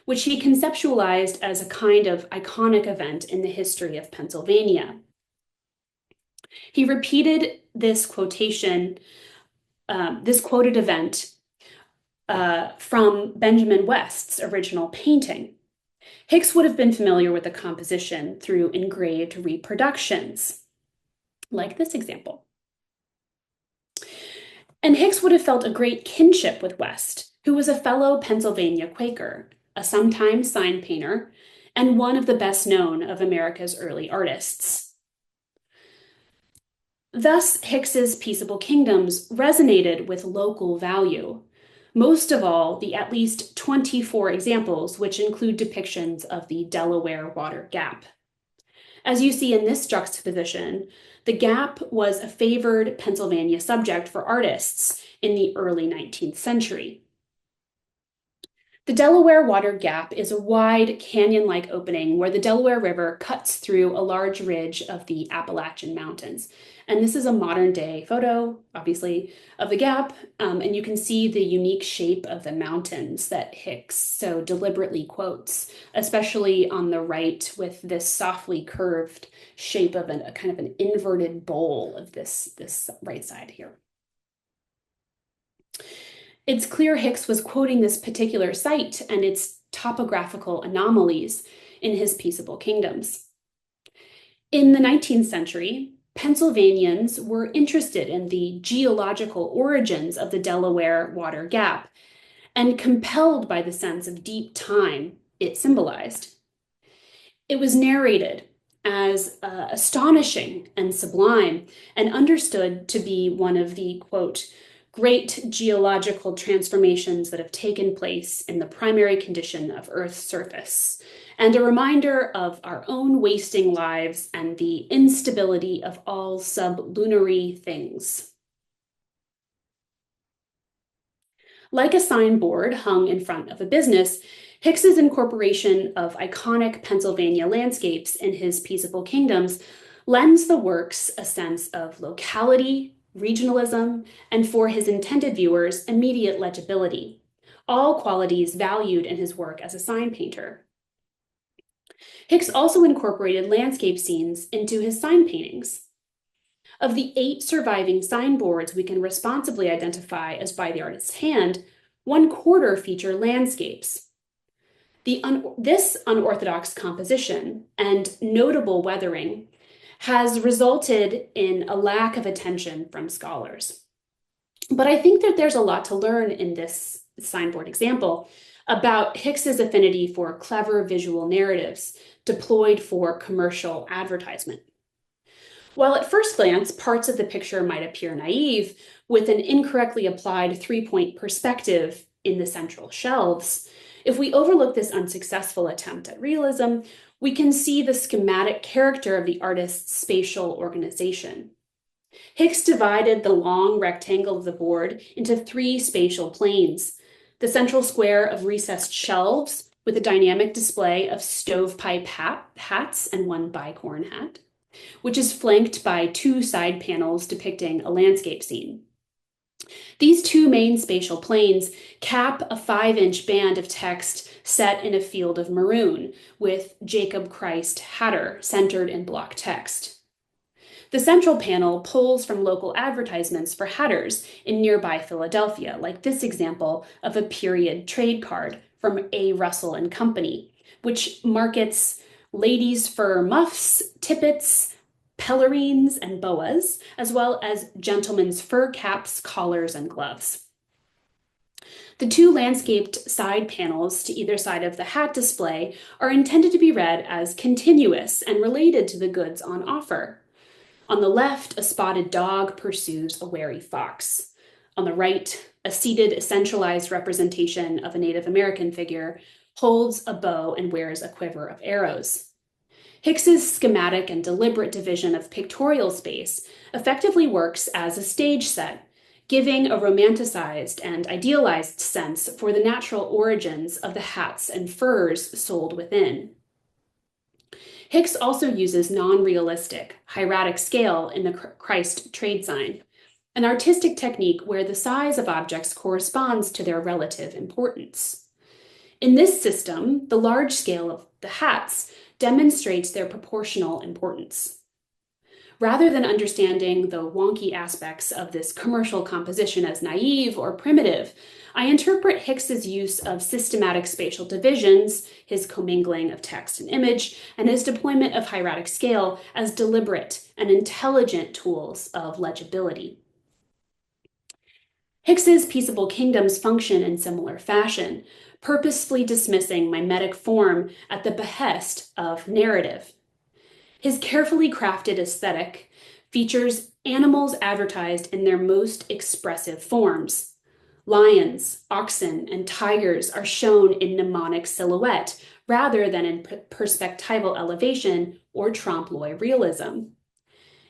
Speaker 2: which he conceptualized as a kind of iconic event in the history of Pennsylvania. He repeated this quoted event from Benjamin West's original painting. Hicks would have been familiar with the composition through engraved reproductions, like this example. And Hicks would have felt a great kinship with West, who was a fellow Pennsylvania Quaker, a sometime sign painter, and one of the best known of America's early artists. Thus, Hicks's Peaceable Kingdoms resonated with local value, most of all the at least 24 examples which include depictions of the Delaware Water Gap. As you see in this juxtaposition, the gap was a favored Pennsylvania subject for artists in the early 19th century. The Delaware Water Gap is a wide canyon-like opening where the Delaware River cuts through a large ridge of the Appalachian Mountains. And this is a modern day photo, obviously, of the gap. And you can see the unique shape of the mountains that Hicks so deliberately quotes, especially on the right with this softly curved shape of a kind of an inverted bowl of this right side here. It's clear Hicks was quoting this particular site and its topographical anomalies in his Peaceable Kingdoms. In the 19th century, Pennsylvanians were interested in the geological origins of the Delaware Water Gap and compelled by the sense of deep time it symbolized. It was narrated as astonishing and sublime and understood to be one of the, quote, great geological transformations that have taken place in the primary condition of Earth's surface, and a reminder of our own wasting lives and the instability of all sublunary things. Like a signboard hung in front of a business, Hicks's incorporation of iconic Pennsylvania landscapes in his Peaceable Kingdoms lends the works a sense of locality, regionalism, and for his intended viewers, immediate legibility, all qualities valued in his work as a sign painter. Hicks also incorporated landscape scenes into his sign paintings. Of the 8 surviving signboards we can responsibly identify as by the artist's hand, 1/4 feature landscapes. This unorthodox composition and notable weathering has resulted in a lack of attention from scholars. But I think that there's a lot to learn in this signboard example about Hicks's affinity for clever visual narratives deployed for commercial advertisement. While at first glance, parts of the picture might appear naive, with an incorrectly applied 3-point perspective in the central shelves, if we overlook this unsuccessful attempt at realism, we can see the schematic character of the artist's spatial organization. Hicks divided the long rectangle of the board into 3 spatial planes: the central square of recessed shelves with a dynamic display of stovepipe hats and 1 bicorn hat, which is flanked by 2 side panels depicting a landscape scene. These 2 main spatial planes cap a 5-inch band of text set in a field of maroon, with Jacob Christ Hatter centered in block text. The central panel pulls from local advertisements for hatters in nearby Philadelphia, like this example of a period trade card from A. Russell and Company, which markets ladies' fur muffs, tippets, pelerines, and boas, as well as gentlemen's fur caps, collars, and gloves. The 2 landscaped side panels to either side of the hat display are intended to be read as continuous and related to the goods on offer. On the left, a spotted dog pursues a wary fox. On the right, a seated, essentialized representation of a Native American figure holds a bow and wears a quiver of arrows. Hicks's schematic and deliberate division of pictorial space effectively works as a stage set, giving a romanticized and idealized sense for the natural origins of the hats and furs sold within. Hicks also uses non-realistic, hieratic scale in the Christ trade sign, an artistic technique where the size of objects corresponds to their relative importance. In this system, the large scale of the hats demonstrates their proportional importance. Rather than understanding the wonky aspects of this commercial composition as naive or primitive, I interpret Hicks's use of systematic spatial divisions, his commingling of text and image, and his deployment of hieratic scale as deliberate and intelligent tools of legibility. Hicks's Peaceable Kingdoms function in similar fashion, purposefully dismissing mimetic form at the behest of narrative. His carefully crafted aesthetic features animals advertised in their most expressive forms. Lions, oxen, and tigers are shown in mnemonic silhouette rather than in perspectival elevation or trompe-l'oeil realism.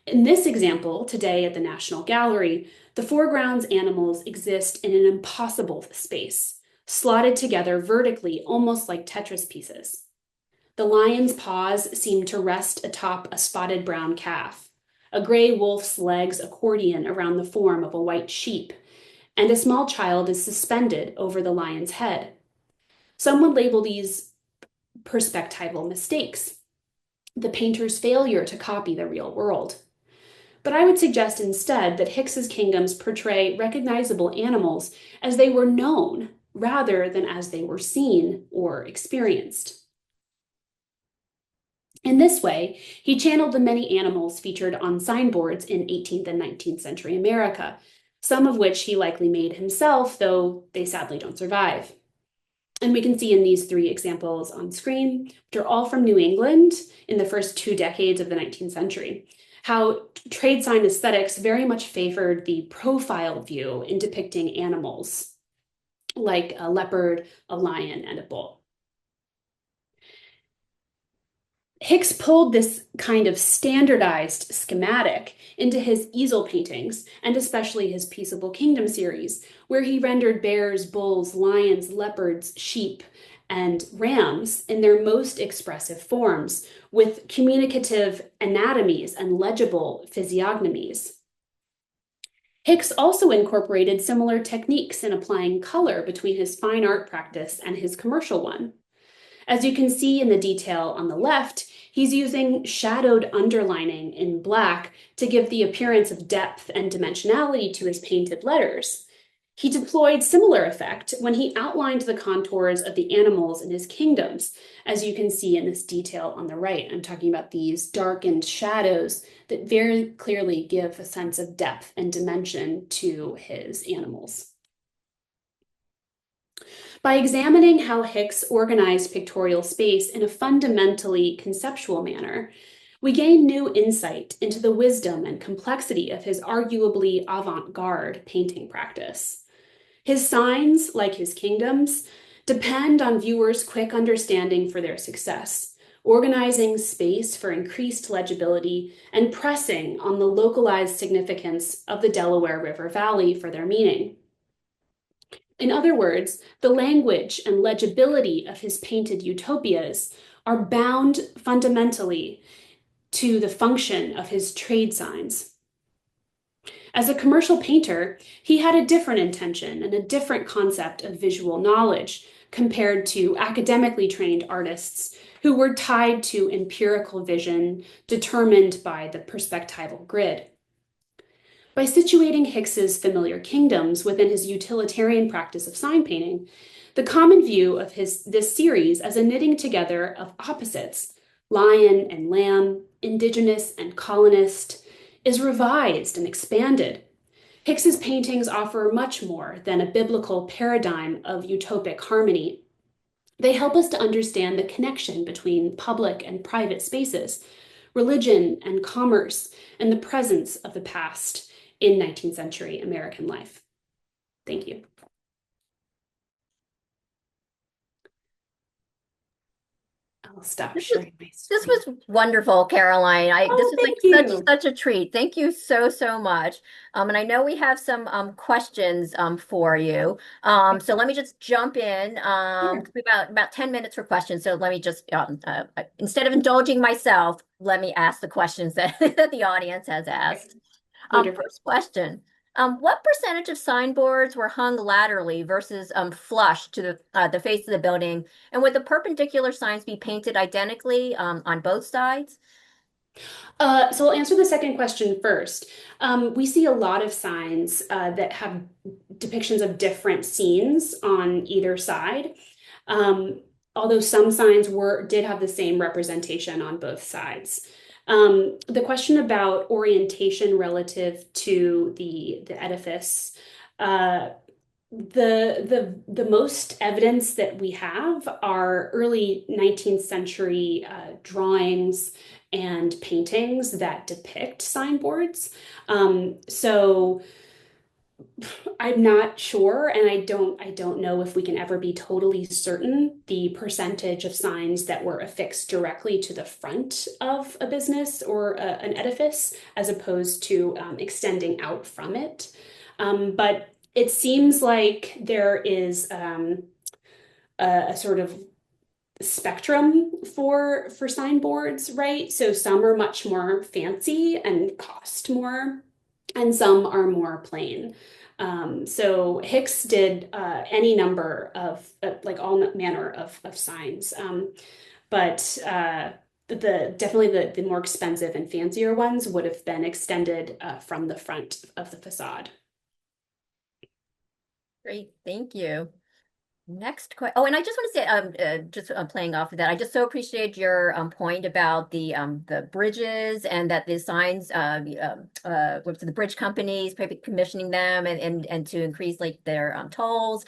Speaker 2: In this example, today at the National Gallery, the foreground's animals exist in an impossible space, slotted together vertically almost like Tetris pieces. The lion's paws seem to rest atop a spotted brown calf, a gray wolf's legs accordion around the form of a white sheep, and a small child is suspended over the lion's head. Some would label these perspectival mistakes, the painter's failure to copy the real world. But I would suggest instead that Hicks's kingdoms portray recognizable animals as they were known rather than as they were seen or experienced. In this way, he channeled the many animals featured on signboards in 18th and 19th century America, some of which he likely made himself, though they sadly don't survive. And we can see in these three examples on screen, which are all from New England in the first 2 decades of the 19th century, how trade sign aesthetics very much favored the profile view in depicting animals, like a leopard, a lion, and a bull. Hicks pulled this kind of standardized schematic into his easel paintings, and especially his Peaceable Kingdom series, where he rendered bears, bulls, lions, leopards, sheep, and rams in their most expressive forms, with communicative anatomies and legible physiognomies. Hicks also incorporated similar techniques in applying color between his fine art practice and his commercial one. As you can see in the detail on the left, he's using shadowed underlining in black to give the appearance of depth and dimensionality to his painted letters. He deployed similar effect when he outlined the contours of the animals in his kingdoms, as you can see in this detail on the right. I'm talking about these darkened shadows that very clearly give a sense of depth and dimension to his animals. By examining how Hicks organized pictorial space in a fundamentally conceptual manner, we gain new insight into the wisdom and complexity of his arguably avant-garde painting practice. His signs, like his kingdoms, depend on viewers' quick understanding for their success, organizing space for increased legibility, and pressing on the localized significance of the Delaware River Valley for their meaning. In other words, the language and legibility of his painted utopias are bound fundamentally to the function of his trade signs. As a commercial painter, he had a different intention and a different concept of visual knowledge compared to academically trained artists who were tied to empirical vision determined by the perspectival grid. By situating Hicks's familiar kingdoms within his utilitarian practice of sign painting, the common view of this series as a knitting together of opposites, lion and lamb, indigenous and colonist, is revised and expanded. Hicks's paintings offer much more than a biblical paradigm of utopic harmony. They help us to understand the connection between public and private spaces, religion and commerce, and the presence of the past in 19th century American life. Thank you. I'll stop
Speaker 1: This was
Speaker 2: sharing my
Speaker 1: this
Speaker 2: screen.
Speaker 1: was wonderful, Caroline. This
Speaker 2: Oh,
Speaker 1: was like
Speaker 2: thank
Speaker 1: such
Speaker 2: you.
Speaker 1: such a treat. Thank you so so much. And I know we have some questions for you. So let me just jump in.
Speaker 2: Sure.
Speaker 1: About 10 minutes for questions. So let me just instead of indulging myself, let me ask the questions that that the audience has
Speaker 2: Okay.
Speaker 1: asked.
Speaker 2: Wonderful.
Speaker 1: First question. What percentage of signboards were hung laterally versus flush to the face of the building? And would the perpendicular signs be painted identically on both sides?
Speaker 2: So I'll answer the second question first. We see a lot of signs that have depictions of different scenes on either side. Um, Although some signs did have the same representation on both sides. The question about orientation relative to the edifice, uh, the most evidence that we have are early 19th century drawings and paintings that depict signboards. So I'm not sure, and I don't know if we can ever be totally certain the percentage of signs that were affixed directly to the front of a business or an edifice, as opposed to extending out from it. But it seems like there is a sort of spectrum for signboards, right? So some are much more fancy and cost more, and some are more plain. So Hicks did any number of like all manner of signs, but the definitely the more expensive and fancier ones would have been extended from the front of the facade.
Speaker 1: Great, thank you. Next question. Oh, and I just want to say, just playing off of that, I just so appreciate your point about the bridges and that the signs, with the bridge companies, maybe commissioning them and to increase like their tolls.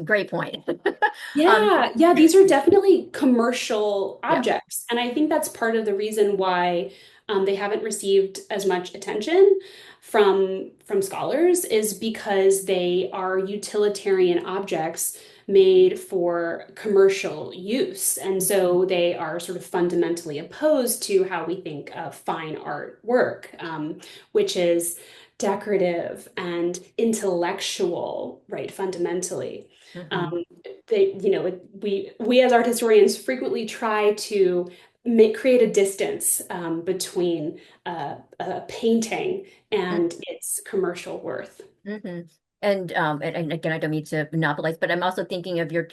Speaker 1: Great point. Um,
Speaker 2: Yeah, these are definitely commercial
Speaker 1: yeah.
Speaker 2: objects. And I think that's part of the reason why they haven't received as much attention from scholars is because they are utilitarian objects made for commercial use. And so they are sort of fundamentally opposed to how we think of fine art work, which is decorative and intellectual, right, fundamentally. Um,
Speaker 1: Mhm.
Speaker 2: we as art historians frequently try to create a distance between a painting and its commercial worth.
Speaker 1: hmm and again, I don't mean to monopolize, but I'm also thinking of your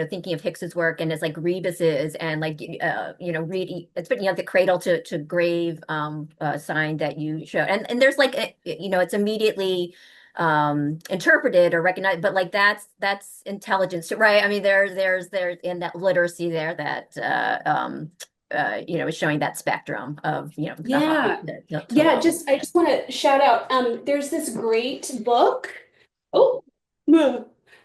Speaker 1: thinking of Hicks's work and it's like Rebus's and like read it's the cradle to grave sign that you showed. And there's like it's immediately interpreted or recognized, but like that's intelligence, right? I mean there's in that literacy there that is showing that spectrum of the high
Speaker 2: Yeah.
Speaker 1: to
Speaker 2: Yeah,
Speaker 1: low.
Speaker 2: I just want to shout out there's this great book. Oh,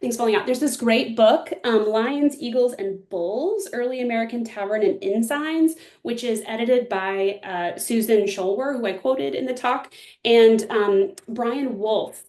Speaker 2: things falling out. There's this great book, Lions, Eagles, and Bulls, Early American Tavern and Inn Signs, which is edited by Susan Scholwer, who I quoted in the talk, and Brian Wolfe,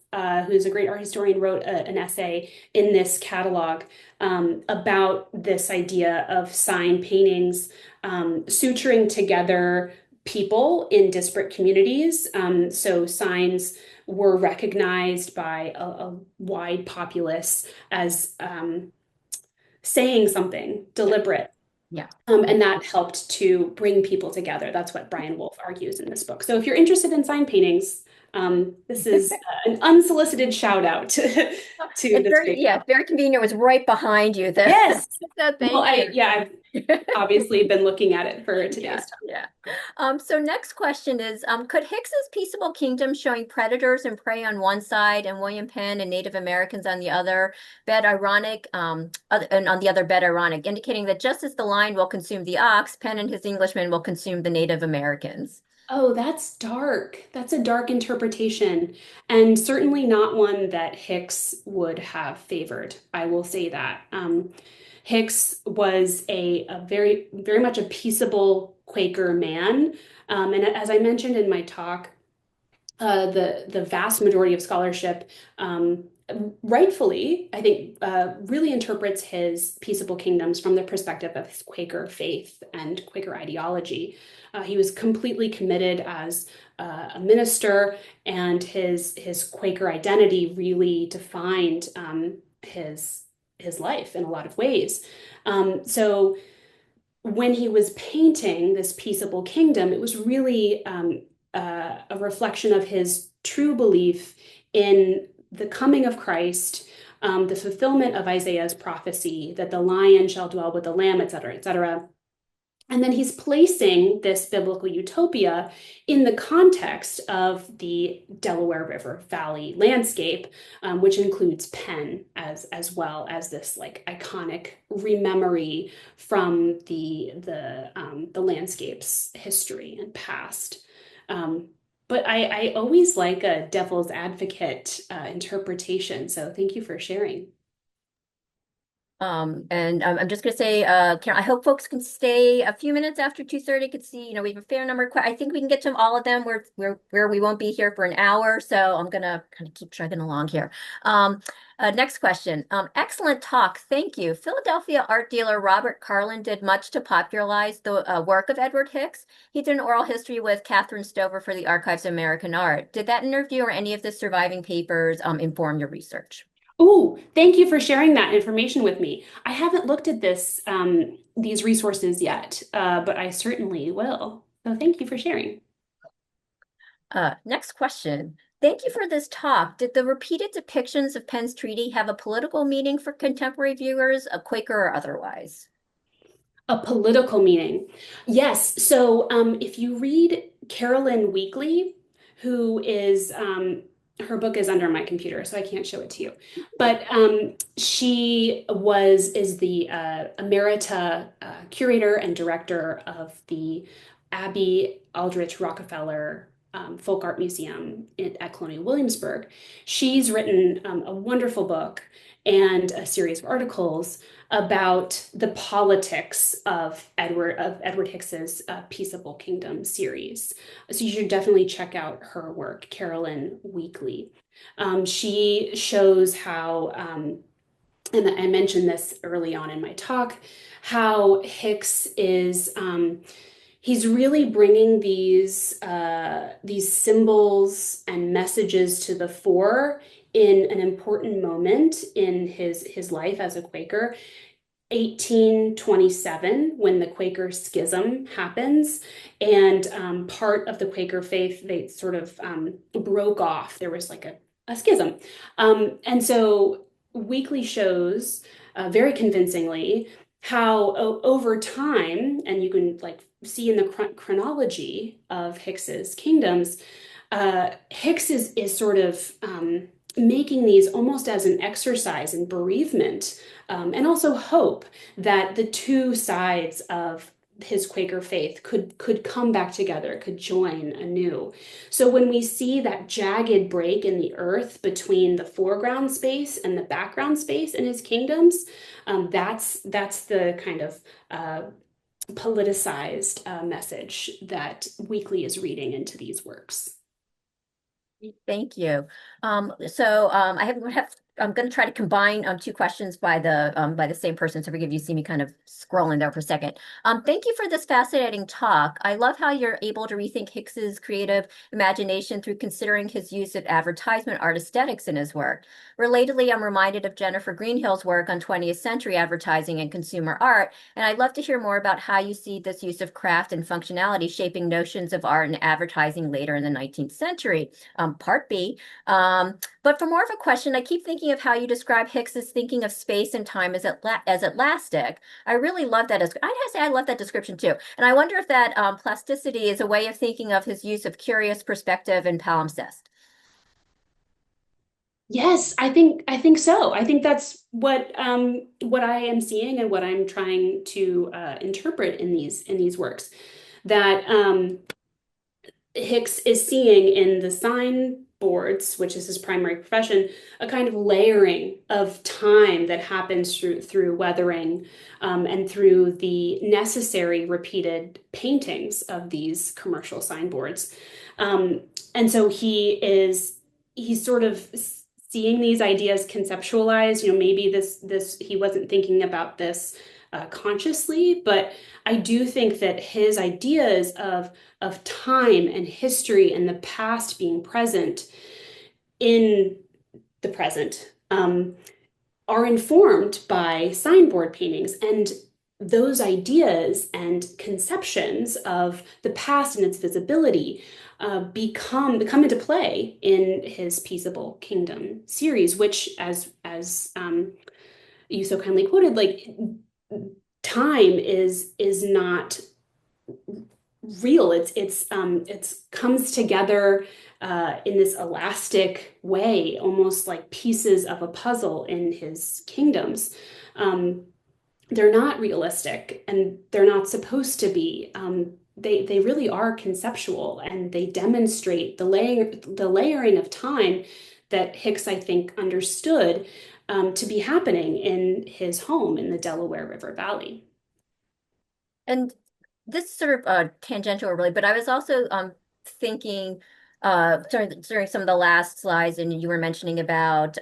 Speaker 2: who's a great art historian, wrote an essay in this catalog about this idea of sign paintings suturing together people in disparate communities. So signs were recognized by a wide populace as saying something
Speaker 1: Yeah.
Speaker 2: deliberate.
Speaker 1: Yeah.
Speaker 2: And that helped to bring people together. That's what Brian Wolfe argues in this book. So if you're interested in sign paintings, this is an unsolicited shout out to
Speaker 1: It's
Speaker 2: this great book.
Speaker 1: very convenient. It was right behind you there.
Speaker 2: Yes.
Speaker 1: So
Speaker 2: Well,
Speaker 1: thank you.
Speaker 2: I've obviously been looking at it for
Speaker 1: Yeah,
Speaker 2: today's talk.
Speaker 1: yeah. So next question is, could Hicks's Peaceable Kingdom showing predators and prey on one side and William Penn and Native Americans on the other and on the other bed ironic, indicating that just as the lion will consume the ox, Penn and his Englishmen will consume the Native Americans.
Speaker 2: Oh, that's dark. That's a dark interpretation, and certainly not one that Hicks would have favored. I will say that. Hicks was a very, very much a peaceable Quaker man. And as I mentioned in my talk, the vast majority of scholarship rightfully, I think, really interprets his Peaceable Kingdoms from the perspective of his Quaker faith and Quaker ideology. He was completely committed as a minister, and his Quaker identity really defined his life in a lot of ways. So when he was painting this Peaceable Kingdom, it was really a reflection of his true belief in the coming of Christ, the fulfillment of Isaiah's prophecy that the lion shall dwell with the lamb, et cetera, et cetera. And then he's placing this biblical utopia in the context of the Delaware River Valley landscape, which includes Penn as well as this like iconic rememory from the landscape's history and past. But I always like a devil's advocate interpretation. So thank you for sharing.
Speaker 1: And I'm just going to say, Karen, I hope folks can stay a few minutes after 2:30. Could see, we have a fair number of I think we can get to all of them where we won't be here for an hour. So I'm going to kind of keep chugging along here. Next question. Excellent talk. Thank you. Philadelphia art dealer Robert Carlin did much to popularize the work of Edward Hicks. He did an oral history with Catherine Stover for the Archives of American Art. Did that interview or any of the surviving papers inform your research?
Speaker 2: Oh, thank you for sharing that information with me. I haven't looked at these resources yet, but I certainly will. So thank you for sharing.
Speaker 1: Next question. Thank you for this talk. Did the repeated depictions of Penn's treaty have a political meaning for contemporary viewers, a Quaker or otherwise?
Speaker 2: A political meaning. Yes. So if you read Carolyn Weekly, who is, her book is under my computer, so I can't show it to you. But is the emerita curator and director of the Abby Aldrich Rockefeller Folk Art Museum at Colonial Williamsburg. She's written a wonderful book and a series of articles about the politics of Edward Hicks's Peaceable Kingdom series. So you should definitely check out her work, Carolyn Weekly. She shows how, and I mentioned this early on in my talk, how Hicks is he's really bringing these symbols and messages to the fore in an important moment in his life as a Quaker. 1827, when the Quaker Schism happens, and part of the Quaker faith, they sort of broke off. There was like a schism. And so Weekly shows very convincingly how over time, and you can like see in the chronology of Hicks's kingdoms, Hicks is sort of making these almost as an exercise in bereavement, and also hope that the two sides of his Quaker faith could come back together, could join anew. So when we see that jagged break in the earth between the foreground space and the background space in his kingdoms, that's the kind of politicized message that Weekly is reading into these works.
Speaker 1: Thank you. I'm going to try to combine two questions by the same person. So forgive you see me kind of scrolling there for a second. Thank you for this fascinating talk. I love how you're able to rethink Hicks's creative imagination through considering his use of advertisement art aesthetics in his work. Relatedly, I'm reminded of Jennifer Greenhill's work on 20th century advertising and consumer art, and I'd love to hear more about how you see this use of craft and functionality shaping notions of art and advertising later in the 19th century. Part B. But for more of a question, I keep thinking of how you describe Hicks as thinking of space and time as elastic. I really love that. I have to say I love that description too. And I wonder if that plasticity is a way of thinking of his use of curious perspective and palimpsest.
Speaker 2: Yes, I think so. I think that's what I am seeing and what I'm trying to interpret in these works. That Hicks is seeing in the signboards, which is his primary profession, a kind of layering of time that happens through weathering, and through the necessary repeated paintings of these commercial signboards. And so he's sort of seeing these ideas conceptualized. Maybe this he wasn't thinking about this consciously, but I do think that his ideas of time and history and the past being present in the present are informed by signboard paintings, and those ideas and conceptions of the past and its visibility come into play in his Peaceable Kingdom series, which, as you so kindly quoted, like time is not real. It's comes together in this elastic way, almost like pieces of a puzzle in his kingdoms. Um, they're not realistic, and they're not supposed to be. They really are conceptual, and they demonstrate the layering of time that Hicks, I think, understood to be happening in his home in the Delaware River Valley.
Speaker 1: And this is sort of tangential really, but I was also thinking during some of the last slides, and you were mentioning about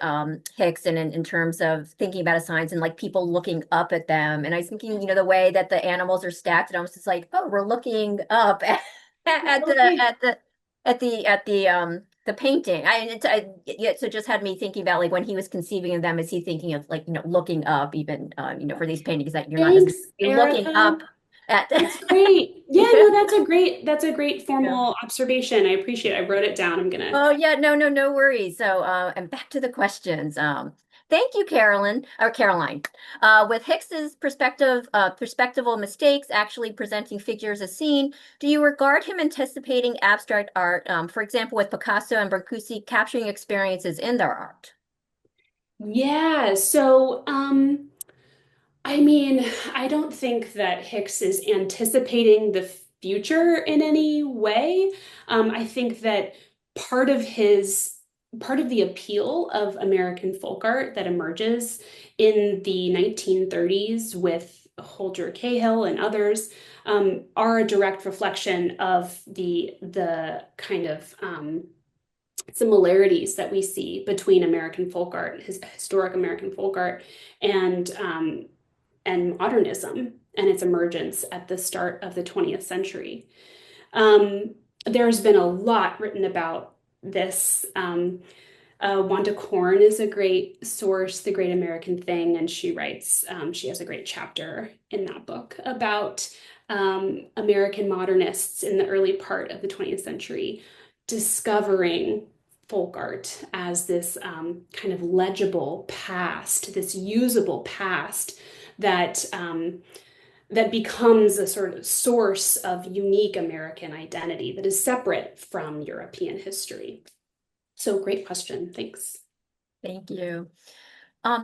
Speaker 1: Hicks and in terms of thinking about his signs and like people looking up at them. And I was thinking, the way that the animals are stacked, it almost is like, oh, we're looking up at the
Speaker 2: Okay.
Speaker 1: the painting. Yeah, so it just had me thinking about like when he was conceiving of them, is he thinking of like, looking up even for these paintings that you're not
Speaker 2: Thanks,
Speaker 1: necessarily looking
Speaker 2: Erica.
Speaker 1: up at.
Speaker 2: That's great. Yeah,
Speaker 1: Yeah.
Speaker 2: no, that's a great
Speaker 1: Yeah.
Speaker 2: formal observation. I appreciate it. I wrote it down. I'm gonna.
Speaker 1: Oh yeah, no worries. So, and back to the questions. Thank you, Carolyn or Caroline. With Hicks's perspectival mistakes, actually presenting figures as seen, do you regard him anticipating abstract art? For example, with Picasso and Brancusi capturing experiences in their art.
Speaker 2: Yeah, so I mean, I don't think that Hicks is anticipating the future in any way. I think that part of his part of the appeal of American folk art that emerges in the 1930s with Holger Cahill and others are a direct reflection of the kind of similarities that we see between American folk art, his historic American folk art, and modernism and its emergence at the start of the 20th century. There's been a lot written about this. Wanda Korn is a great source, The Great American Thing, and she has a great chapter in that book about American modernists in the early part of the 20th century discovering folk art as this kind of legible past, this usable past that that becomes a sort of source of unique American identity that is separate from European history. So great question. Thanks.
Speaker 1: Thank you.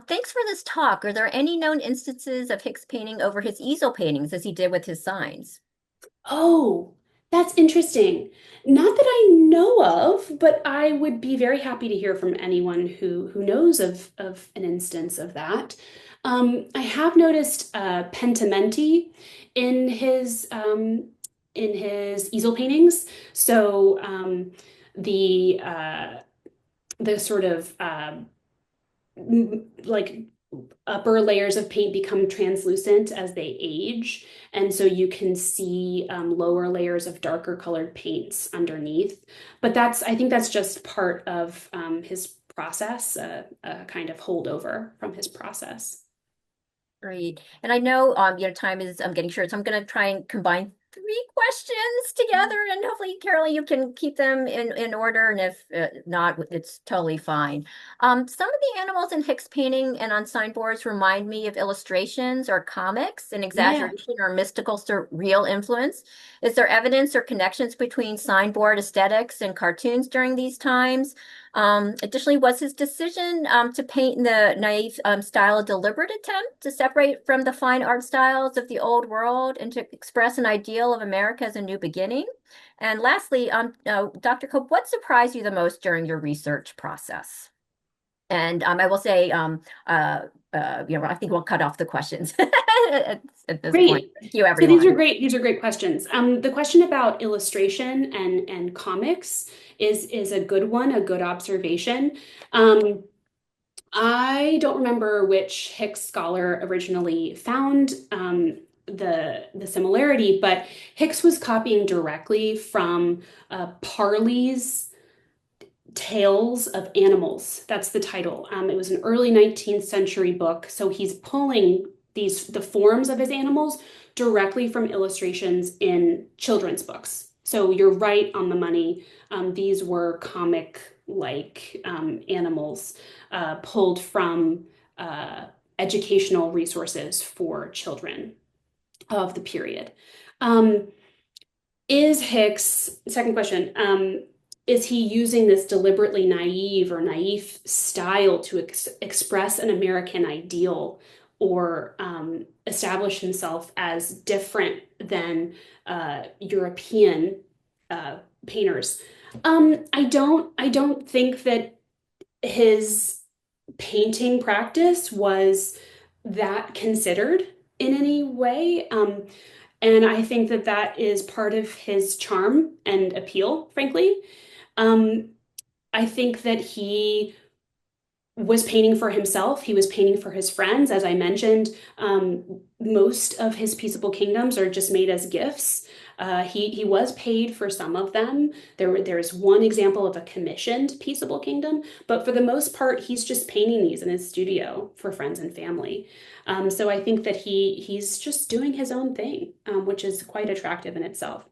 Speaker 1: Thanks for this talk. Are there any known instances of Hicks painting over his easel paintings as he did with his signs?
Speaker 2: Oh, that's interesting. Not that I know of, but I would be very happy to hear from anyone who knows of an instance of that. I have noticed pentimenti in his easel paintings. So the sort of like upper layers of paint become translucent as they age. And so you can see lower layers of darker colored paints underneath. But I think that's just part of his process, a kind of holdover from his process.
Speaker 1: Great. And I know, time is I'm getting short, so I'm going to try and combine three questions together, and hopefully, Carolyn, you can keep them in order, and if not, it's totally fine. Some of the animals in Hicks painting and on signboards remind me of illustrations or comics, an
Speaker 2: Yeah.
Speaker 1: exaggeration or mystical surreal influence. Is there evidence or connections between signboard aesthetics and cartoons during these times? Additionally, was his decision to paint in the naive style a deliberate attempt to separate from the fine art styles of the old world and to express an ideal of America as a new beginning? And lastly, Dr. Culp, what surprised you the most during your research process? And I will say, I think we'll cut off the questions at this point.
Speaker 2: Great.
Speaker 1: Thank you,
Speaker 2: So these are
Speaker 1: everyone.
Speaker 2: great. These are great questions. The question about illustration and comics is a good one, a good observation. Um, I don't remember which Hicks scholar originally found the similarity, but Hicks was copying directly from Parley's Tales of Animals. That's the title. It was an early 19th century book, so he's pulling the forms of his animals directly from illustrations in children's books. So you're right on the money. These were comic-like animals pulled from educational resources for children of the period. Um, is Hicks, second question, is he using this deliberately naive or naif style to express an American ideal or establish himself as different than European painters? I don't think that his painting practice was that considered in any way. And I think that that is part of his charm and appeal, frankly. Um, I think that he was painting for himself. He was painting for his friends. As I mentioned, most of his Peaceable Kingdoms are just made as gifts. He was paid for some of them. There's one example of a commissioned Peaceable Kingdom, but for the most part, he's just painting these in his studio for friends and family. So I think that he's just doing his own thing, which is quite attractive in itself.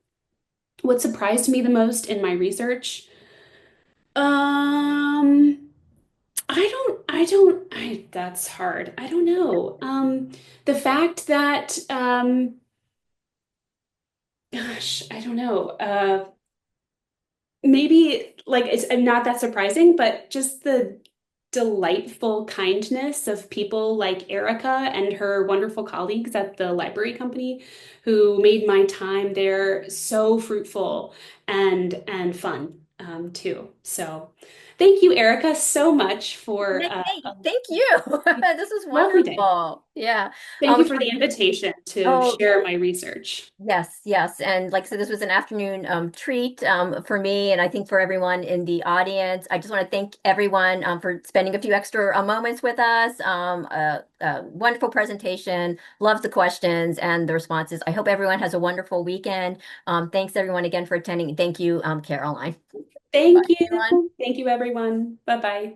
Speaker 2: What surprised me the most in my research, um, that's hard. I don't know. The fact that, gosh, I don't know. Maybe like it's not that surprising, but just the delightful kindness of people like Erica and her wonderful colleagues at the library company who made my time there so fruitful and fun too. So thank you, Erica, so much for
Speaker 1: Thank you. This is
Speaker 2: lovely day.
Speaker 1: wonderful. Yeah.
Speaker 2: Thank you for the invitation to
Speaker 1: Oh,
Speaker 2: share my research.
Speaker 1: yes, yes. And like I said, this was an afternoon treat for me and I think for everyone in the audience. I just want to thank everyone for spending a few extra moments with us. Wonderful presentation. Love the questions and the responses. I hope everyone has a wonderful weekend. Thanks everyone again for attending. Thank you, Caroline. Bye,
Speaker 2: Thank
Speaker 1: everyone.
Speaker 2: you. Thank you, everyone. Bye bye.